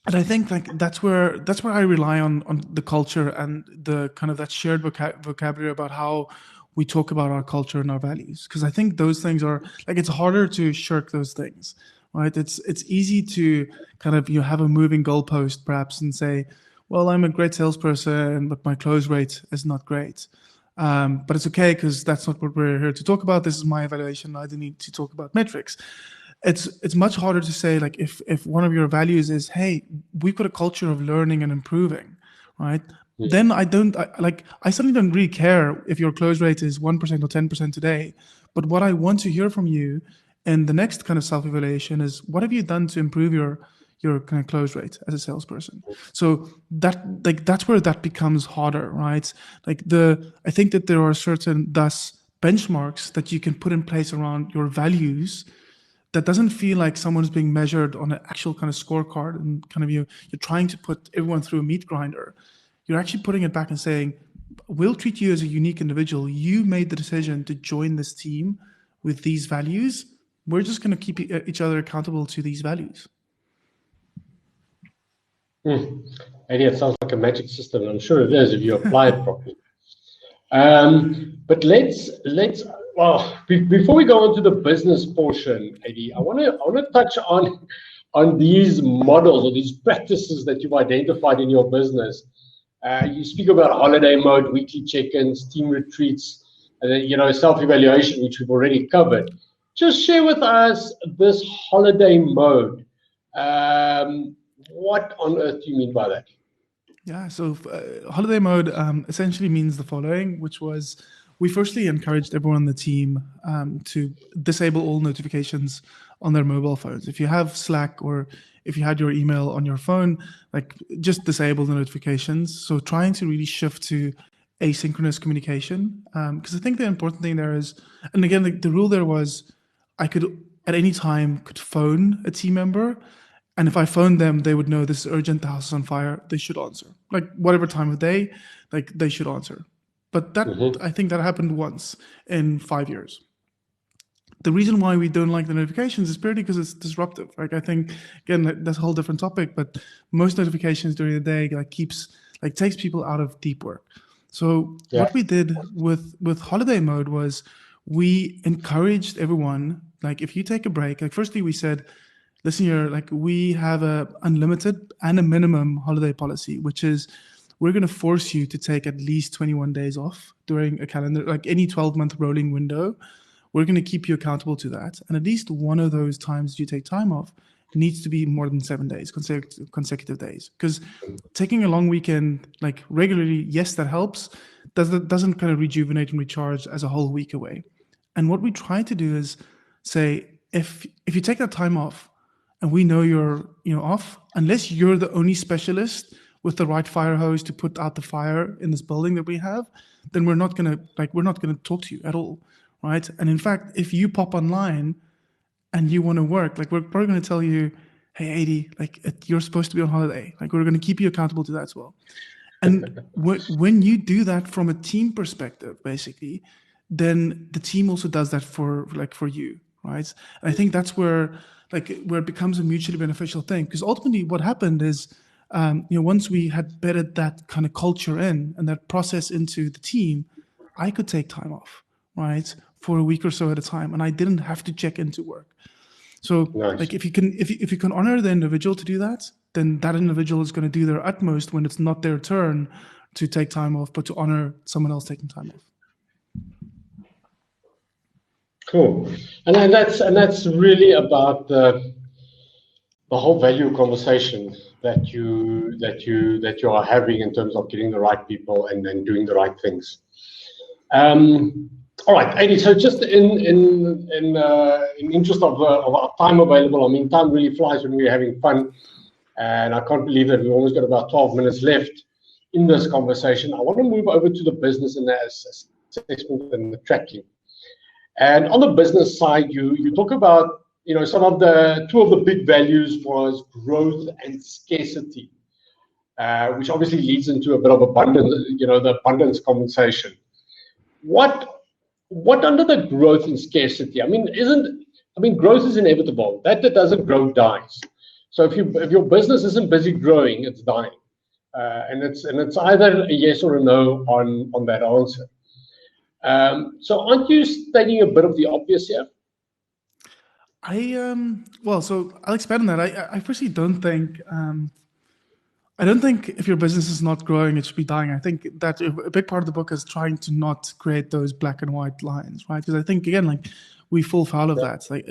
And I think like that's where I rely on the culture and the kind of that shared vocabulary about how we talk about our culture and our values. Because I think those things are like, it's harder to shirk those things, right? It's easy to kind of have a moving goalpost perhaps and say, well, I'm a great salesperson, but my close rate is not great. But it's okay because that's not what we're here to talk about. This is my evaluation. I don't need to talk about metrics. It's much harder to say, like, if one of your values is, hey, we've got a culture of learning and improving, right? Yeah. Then I certainly don't really care if your close rate is 1% or 10% today. But what I want to hear from you in the next kind of self-evaluation is, what have you done to improve your kind of close rate as a salesperson? So that's where that becomes harder, right? I think that there are certain benchmarks that you can put in place around your values that doesn't feel like someone's being measured on an actual kind of scorecard and kind of you're trying to put everyone through a meat grinder. You're actually putting it back and saying, we'll treat you as a unique individual. You made the decision to join this team with these values. We're just going to keep each other accountable to these values. Adii, it sounds like a magic system, and I'm sure it is if you apply it properly. But before we go on to the business portion, Adii, I want to touch on these models or these practices that you've identified in your business. You speak about holiday mode, weekly check-ins, team retreats, and then, self-evaluation, which we've already covered. Just share with us this holiday mode. What on earth do you mean by that? Yeah, so holiday mode essentially means the following, which was we firstly encouraged everyone on the team to disable all notifications on their mobile phones. If you have Slack or if you had your email on your phone, like just disable the notifications. So trying to really shift to asynchronous communication. Because I think the important thing there is, and again, the rule there was I could at any time could phone a team member. And if I phoned them, they would know this is urgent, the house is on fire, they should answer. Like whatever time of day, like they should answer. But that I think that happened once in 5 years. The reason why we don't like the notifications is purely because it's disruptive. Like I think, again, that's a whole different topic, but most notifications during the day takes people out of deep work. So what we did with holiday mode was we encouraged everyone, like if you take a break, like firstly we said, listen here, like we have a unlimited and a minimum holiday policy, which is we're going to force you to take at least 21 days off during a calendar, like any 12-month rolling window. We're going to keep you accountable to that. And at least one of those times you take time off needs to be more than 7 days, consecutive days. Because taking a long weekend, like regularly, yes, that helps. Doesn't kind of rejuvenate and recharge as a whole week away. And what we try to do is say, if you take that time off, and we know you're off, unless you're the only specialist with the right fire hose to put out the fire in this building that we have, then we're not gonna talk to you at all, right? And in fact, if you pop online and you want to work, like we're probably going to tell you, hey, Adii, like you're supposed to be on holiday. Like we're going to keep you accountable to that as well. And when you do that from a team perspective, basically, then the team also does that for you, right? And I think that's where it becomes a mutually beneficial thing. Because ultimately what happened is, once we had bedded that kind of culture in and that process into the team, I could take time off, right, for a week or so at a time, and I didn't have to check into work. So nice. Like if you can honor the individual to do that, then that individual is going to do their utmost when it's not their turn to take time off, but to honor someone else taking time off. Cool, and that's really about the whole value conversation that you are having in terms of getting the right people and then doing the right things. All right, Adii. So just in interest of our time available, I mean, time really flies when we're having fun, and I can't believe that we've almost got about 12 minutes left in this conversation. I want to move over to the business and the assessment and the tracking. And on the business side, you talk about two of the big values was growth and scarcity, which obviously leads into a bit of abundance, the abundance conversation. What under the growth and scarcity? I mean, growth is inevitable. That doesn't grow dies. So if your business isn't busy growing, it's dying, and it's either a yes or a no on that answer. So aren't you stating a bit of the obvious here? So I'll expand on that. I personally don't think if your business is not growing, it should be dying. I think that a big part of the book is trying to not create those black and white lines, right? Because I think again, like we fall foul of that. Like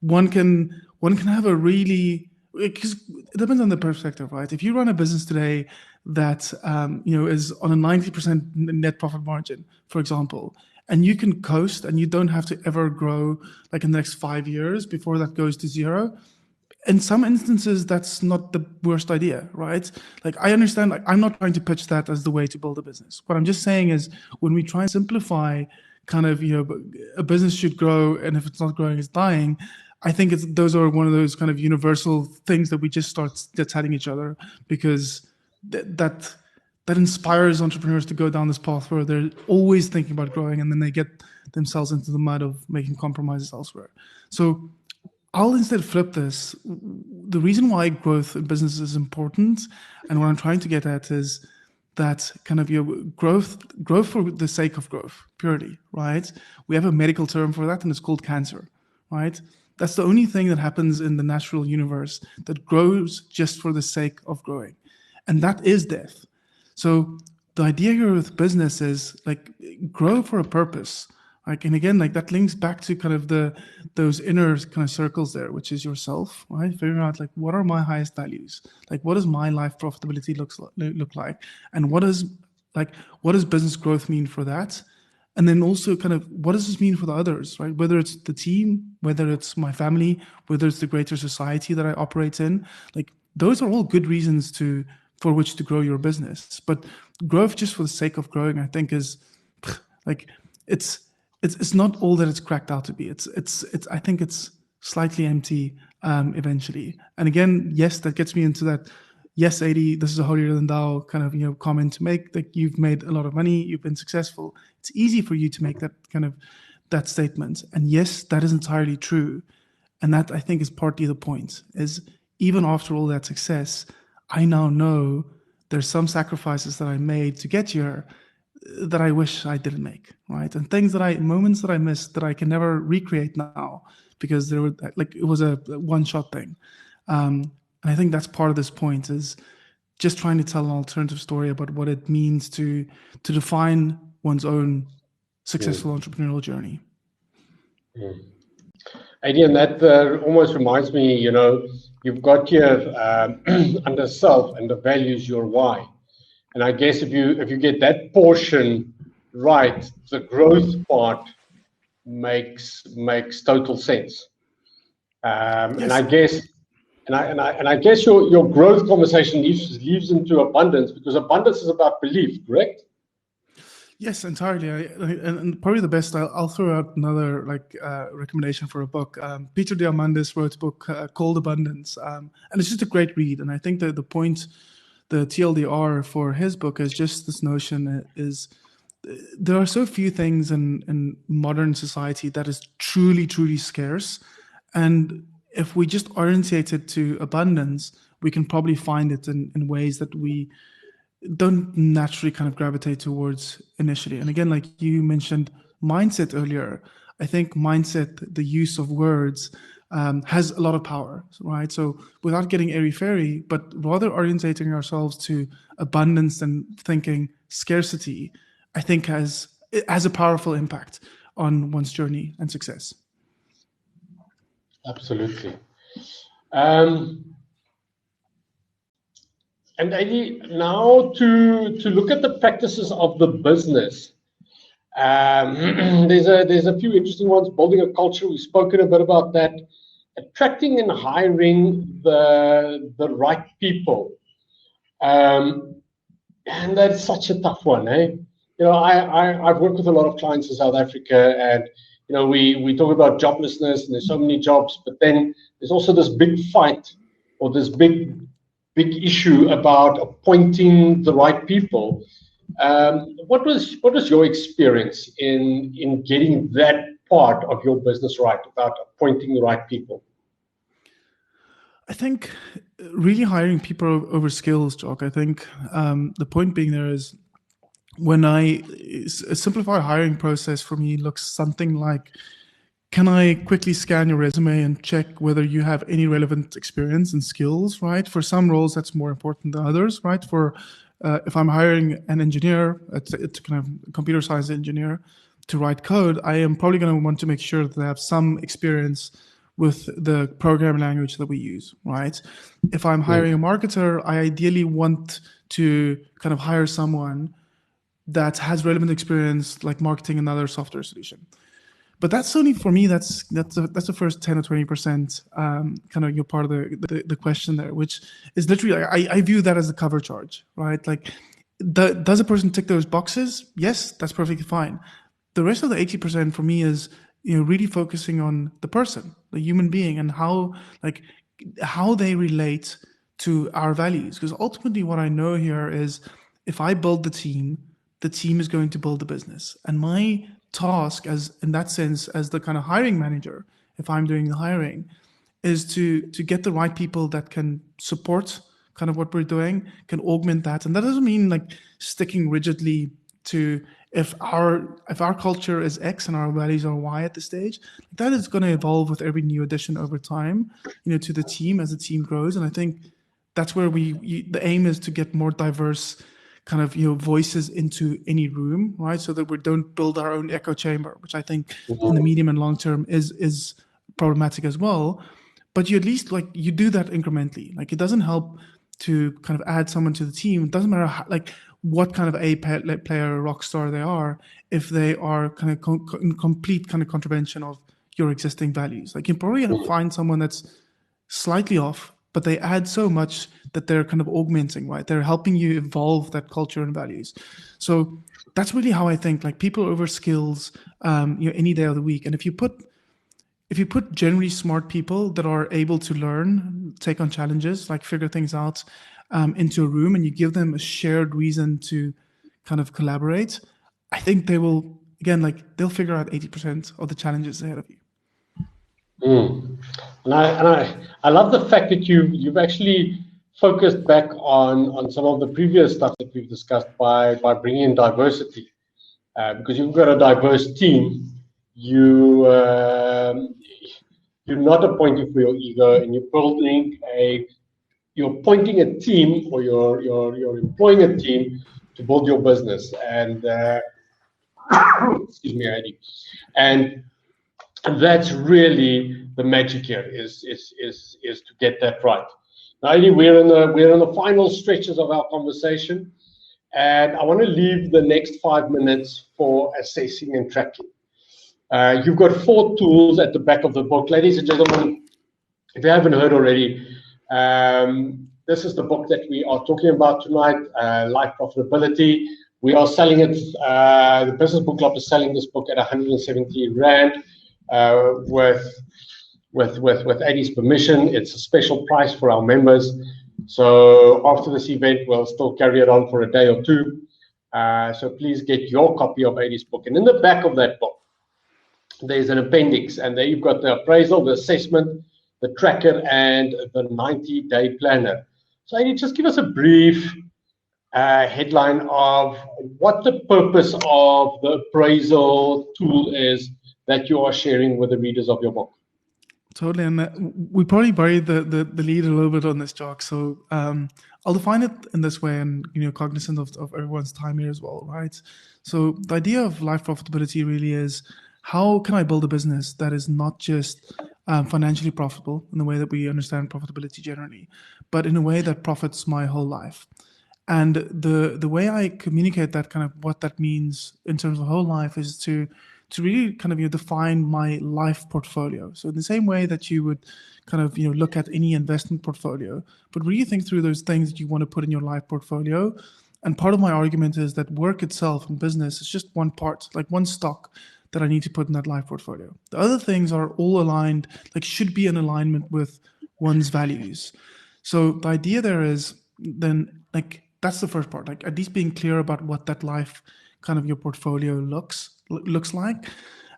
one can have a really, because it depends on the perspective, right? If you run a business today that is on a 90% net profit margin, for example, and you can coast and you don't have to ever grow like in the next 5 years before that goes to zero. In some instances, that's not the worst idea, right? Like I understand, like I'm not trying to pitch that as the way to build a business. What I'm just saying is when we try and simplify kind of, a business should grow and if it's not growing, it's dying. I think those are one of those kind of universal things that we just start telling each other because that that inspires entrepreneurs to go down this path where they're always thinking about growing, and then they get themselves into the mud of making compromises elsewhere. So I'll instead flip this. The reason why growth in business is important, and what I'm trying to get at, is that kind of growth for the sake of growth, purely, right? We have a medical term for that, and it's called cancer, right? That's the only thing that happens in the natural universe that grows just for the sake of growing, and that is death. So the idea here with business is like grow for a purpose. Like, and again, like that links back to kind of those inner kind of circles there, which is yourself, right? Figuring out like what are my highest values, like what does my life profitability look like, and what does business growth mean for that, and then also kind of what does this mean for the others, right? Whether it's the team, whether it's my family, whether it's the greater society that I operate in, like those are all good reasons for which to grow your business. But growth just for the sake of growing, I think, is like it's not all that it's cracked out to be. It's I think it's slightly empty eventually. And again, yes, that gets me into that. Yes, Adii, this is a holier than thou kind of comment to make. That you've made a lot of money, you've been successful. It's easy for you to make that statement. And yes, that is entirely true. And that, I think, is partly the point. Is even after all that success, I now know there's some sacrifices that I made to get here that I wish I didn't make, right? And moments that I missed that I can never recreate now because it was a one-shot thing. And I think that's part of this point, is just trying to tell an alternative story about what it means to define one's own successful entrepreneurial journey. Adii, and that almost reminds me, you've got here under self and the values, your why. And I guess if you get that portion right, the growth part makes total sense. Yes. And I guess your growth conversation leads into abundance, because abundance is about belief, correct? Yes, entirely. And probably the best, I'll throw out another recommendation for a book. Peter Diamandis wrote a book called Abundance, and it's just a great read. And I think that the point, the TLDR for his book, is just this notion is there are so few things in modern society that is truly, truly scarce. And if we just orientate it to abundance, we can probably find it in ways that we don't naturally kind of gravitate towards initially. And again, like you mentioned mindset earlier, I think mindset, the use of words, has a lot of power, right? So without getting airy-fairy, but rather orientating ourselves to abundance and thinking scarcity, I think has a powerful impact on one's journey and success. Absolutely. And Adii, now to look at the practices of the business, there's a few interesting ones. Building a culture, we've spoken a bit about that. Attracting and hiring the right people, and that's such a tough one, eh? I've worked with a lot of clients in South Africa, and we talk about joblessness, and there's so many jobs, but then there's also this big fight, or this big issue about appointing the right people. What was your experience in getting that part of your business right, about appointing the right people? I think really hiring people over skills, Jock. I think the point being there is, when a simplified hiring process for me looks something like, can I quickly scan your resume and check whether you have any relevant experience and skills, right? For some roles, that's more important than others, right? For if I'm hiring an engineer, it's kind of computer science engineer, to write code, I am probably going to want to make sure that they have some experience with the programming language that we use, right? If I'm hiring a marketer, I ideally want to kind of hire someone that has relevant experience, like marketing another software solution. But that's only, for me, that's the first 10 or 20% kind of part of the question there, which is literally, I view that as a cover charge, right? Like, does a person tick those boxes? Yes, that's perfectly fine. The rest of the 80% for me is, really focusing on the person, the human being, and how they relate to our values. Because ultimately what I know here is, if I build the team is going to build the business. And my task, as in that sense, as the kind of hiring manager, if I'm doing the hiring, is to get the right people that can support kind of what we're doing, can augment that. And that doesn't mean like sticking rigidly to if our culture is X and our values are Y at this stage. That is going to evolve with every new addition over time, to the team as the team grows. And I think that's where the aim is to get more diverse kind of voices into any room, right? So that we don't build our own echo chamber, which I think in the medium and long term is problematic as well. But you at least you do that incrementally. Like it doesn't help to kind of add someone to the team. It doesn't matter how, what kind of a player or rock star they are, if they are kind of in complete kind of contravention of your existing values. Like you're probably going to find someone that's slightly off, but they add so much that they're kind of augmenting, right? They're helping you evolve that culture and values. So that's really how I think, like people over skills, any day of the week. And if you put generally smart people that are able to learn, take on challenges, like figure things out, into a room, and you give them a shared reason to kind of collaborate, I think they will, again, they'll figure out 80% of the challenges ahead of you. And I love the fact that you've actually focused back on some of the previous stuff that we've discussed by bringing in diversity, because you've got a diverse team. You're not appointing for your ego, and you're appointing a team, or you're employing a team to build your business. And excuse me, Adii. And that's really the magic here, is to get that right. Now, Adii, we're in the final stretches of our conversation, and I want to leave the next 5 minutes for assessing and tracking. You've got 4 tools at the back of the book, ladies and gentlemen. If you haven't heard already, this is the book that we are talking about tonight, Life Profitability. We are selling it. The Business Book Club is selling this book at 170 Rand. With Adii's permission. It's a special price for our members. So after this event, we'll still carry it on for a day or two. So please get your copy of Adii's book. And in the back of that book, there's an appendix, and there you've got the appraisal, the assessment, the tracker, and the 90-day planner. So Adii, just give us a brief headline of what the purpose of the appraisal tool is that you are sharing with the readers of your book. Totally, and we probably buried the lead a little bit on this, Jock. So I'll define it in this way, and cognizant of everyone's time here as well, right? So the idea of life profitability really is, how can I build a business that is not just financially profitable in the way that we understand profitability generally, but in a way that profits my whole life. And the way I communicate that, kind of what that means in terms of whole life, is to really kind of define my life portfolio. So in the same way that you would kind of look at any investment portfolio, but really think through those things that you want to put in your life portfolio. And part of my argument is that work itself in business is just one part, like one stock that I need to put in that life portfolio. The other things are all aligned, should be in alignment with one's values. So the idea there is then, that's the first part, at least being clear about what that life kind of your portfolio looks like.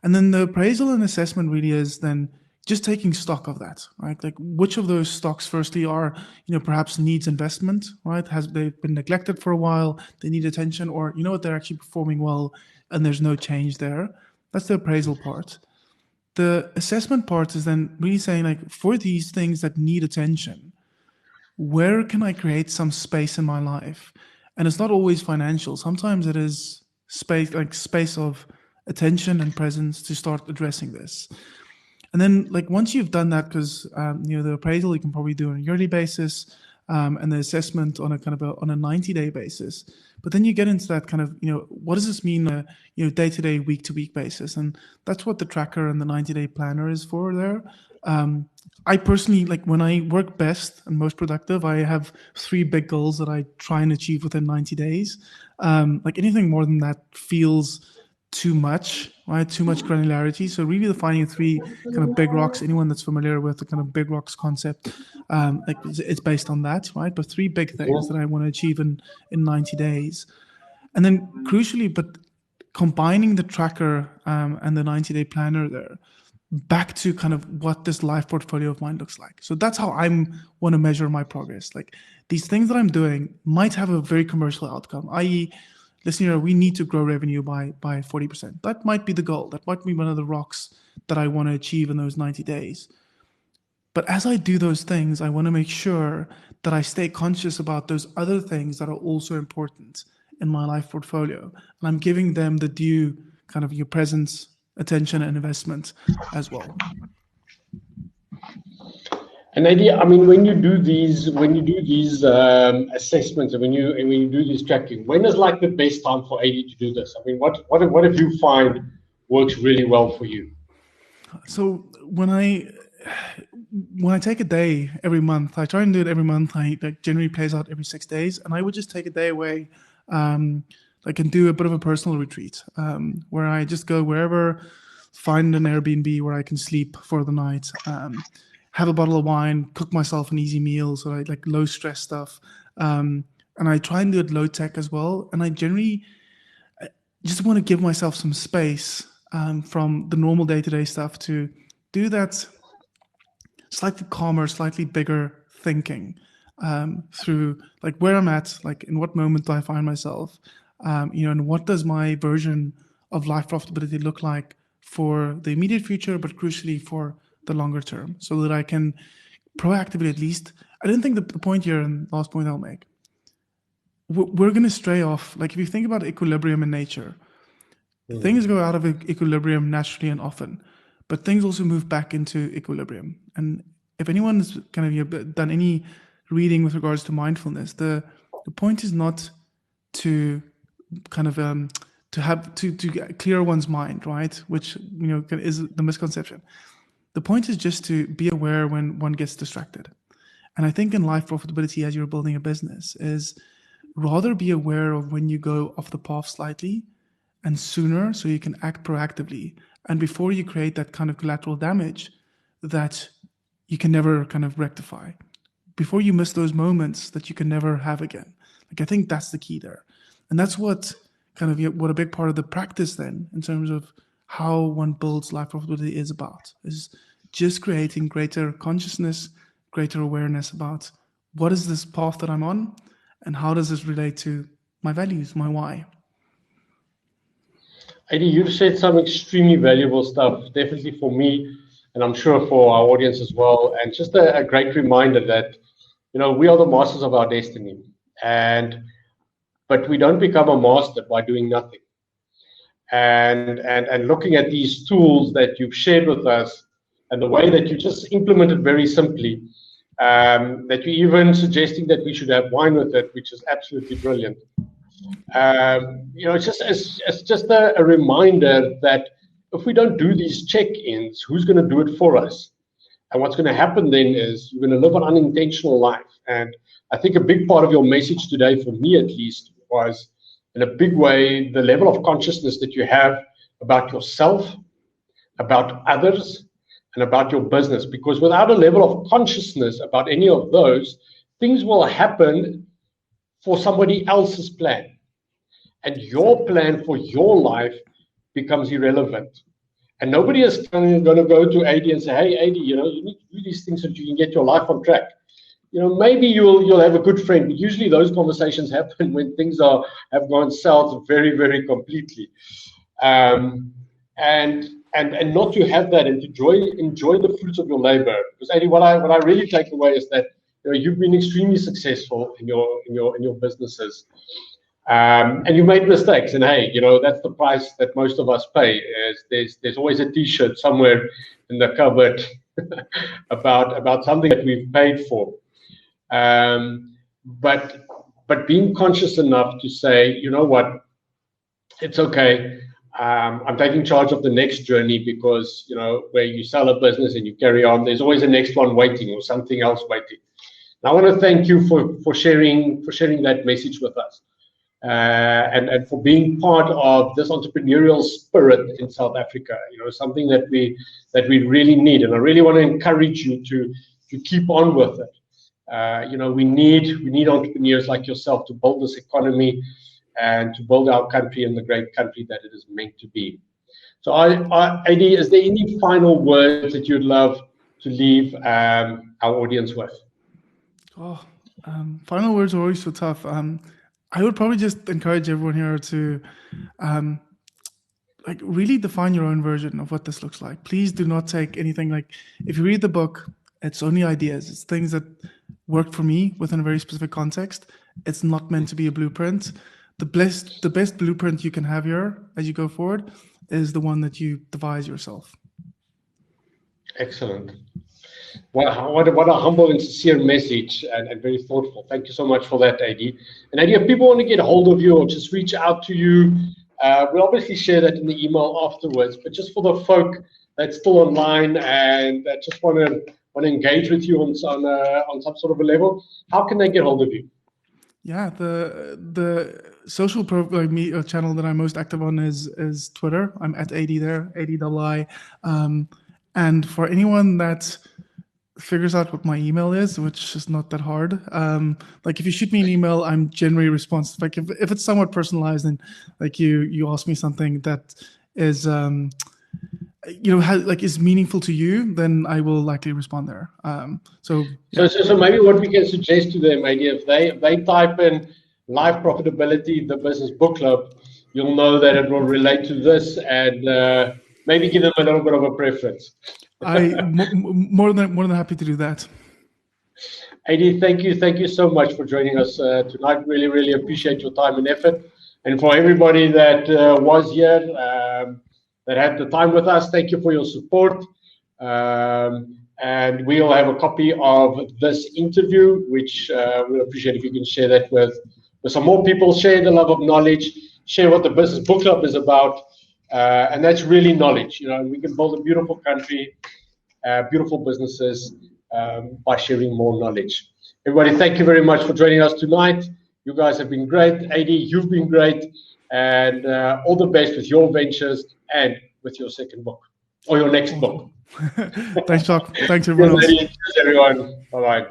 And then the appraisal and assessment really is then just taking stock of that, right? Which of those stocks firstly are, perhaps needs investment, right? They've been neglected for a while, they need attention, or they're actually performing well and there's no change there. That's the appraisal part. The assessment part is then really saying, for these things that need attention, where can I create some space in my life? And it's not always financial. Sometimes it is space of attention and presence to start addressing this. And then once you've done that, because the appraisal you can probably do on a yearly basis, and the assessment on a kind of on a 90-day basis. But then you get into that kind of, what does this mean, day-to-day, week-to-week basis? And that's what the tracker and the 90-day planner is for there. I personally, when I work best and most productive, I have 3 big goals that I try and achieve within 90 days. Anything more than that feels too much, right? Too much granularity. So really defining three kind of big rocks. Anyone that's familiar with the kind of big rocks concept, like it's based on that, right? But three big things that I want to achieve in 90 days. And then crucially, but combining the tracker and the 90-day planner there back to kind of what this life portfolio of mine looks like. So that's how I want to measure my progress. Like these things that I'm doing might have a very commercial outcome, i.e., listen here, we need to grow revenue by 40%. That might be the goal. That might be one of the rocks that I want to achieve in those 90 days. But as I do those things, I want to make sure that I stay conscious about those other things that are also important in my life portfolio. And I'm giving them the due kind of your presence, attention, and investment as well. And Adii, I mean, when you do these assessments, and when you do this tracking, when is like the best time for Adii to do this? I mean, what if you find works really well for you? So when I take a day every month, I try and do it every month. I generally plays out every 6 days, and I would just take a day away. I can do a bit of a personal retreat where I just go wherever, find an Airbnb where I can sleep for the night, have a bottle of wine, cook myself an easy meal, so I like low stress stuff, and I try and do it low tech as well. And I generally just want to give myself some space from the normal day-to-day stuff to do that slightly calmer, slightly bigger thinking through like where I'm at, like in what moment do I find myself, and what does my version of life profitability look like for the immediate future, but crucially for the longer term, so that I can proactively at least. I didn't think the point here, and last point I'll make, we're going to stray off. Like if you think about equilibrium in nature, things go out of equilibrium naturally and often, but things also move back into equilibrium. And if anyone's kind of done any reading with regards to mindfulness, the point is not to kind of to clear one's mind, right? Which is the misconception. The point is just to be aware when one gets distracted. And I think in life profitability, as you're building a business, is rather be aware of when you go off the path slightly and sooner, so you can act proactively. And before you create that kind of collateral damage that you can never kind of rectify, before you miss those moments that you can never have again. Like I think that's the key there. And that's what kind of what a big part of the practice then, in terms of how one builds life profitability, is about, is just creating greater consciousness, greater awareness about what is this path that I'm on and how does this relate to my values, my why. Adii, you've said some extremely valuable stuff, definitely for me, and I'm sure for our audience as well. And just a great reminder that, we are the masters of our destiny. But we don't become a master by doing nothing. And looking at these tools that you've shared with us and the way that you just implemented very simply, that you're even suggesting that we should have wine with it, which is absolutely brilliant. It's just a reminder that if we don't do these check-ins, who's going to do it for us? And what's going to happen then is you're going to live an unintentional life. And I think a big part of your message today, for me at least, was in a big way the level of consciousness that you have about yourself, about others, and about your business. Because without a level of consciousness about any of those, things will happen for somebody else's plan. And your plan for your life becomes irrelevant. And nobody is going to go to Adii and say, hey, Adii, you need to do these things so that you can get your life on track. Maybe you'll have a good friend, but usually those conversations happen when things have gone south very, very completely. And not to have that and to enjoy the fruits of your labor. Because Adii, what I really take away is that you've been extremely successful in your businesses. And you made mistakes, and hey, that's the price that most of us pay. Is there's always a T-shirt somewhere in the cupboard about something that we've paid for. But being conscious enough to say, you know what, it's okay. I'm taking charge of the next journey, because where you sell a business and you carry on, there's always a next one waiting or something else waiting. And I want to thank you for sharing that message with us. and for being part of this entrepreneurial spirit in South Africa. Something that we really need, and I really want to encourage you to keep on with it. We need entrepreneurs like yourself to build this economy and to build our country and the great country that it is meant to be. So, Adii, is there any final words that you'd love to leave our audience with? Oh, final words are always so tough. I would probably just encourage everyone here to really define your own version of what this looks like. Please do not take anything if you read the book, it's only ideas. It's things that worked for me within a very specific context. It's not meant to be a blueprint. The best blueprint you can have here as you go forward is the one that you devise yourself. Excellent. Well, what a humble and sincere message, and very thoughtful. Thank you so much for that, Adii. And Adii, if people want to get hold of you or just reach out to you, we'll obviously share that in the email afterwards. But just for the folk that's still online and that just want to engage with you on some sort of a level, how can they get hold of you? Yeah, the social channel that I'm most active on is Twitter. I'm at Adii there, Adii. And for anyone that figures out what my email is, which is not that hard, if you shoot me an email, I'm generally responsive. If it's somewhat personalized and you ask me something that is is meaningful to you, then I will likely respond there. So maybe what we can suggest to them, Adii, if they type in Life Profitability, the business book club, you'll know that it will relate to this, and maybe give them a little bit of a preference. I'm more than happy to do that. Adii, thank you so much for joining us tonight. Really, really appreciate your time and effort. And for everybody that was here, that had the time with us, thank you for your support. And we'll have a copy of this interview, which we'll appreciate if you can share that with some more people. Share the love of knowledge, share what the business book club is about. And that's really knowledge. We can build a beautiful country, beautiful businesses by sharing more knowledge. Everybody, thank you very much for joining us tonight. You guys have been great. Adii, you've been great. And all the best with your ventures and with your second book or your next book. Thanks, Jacques. Thanks, everyone else. Cheers, everyone. Bye-bye.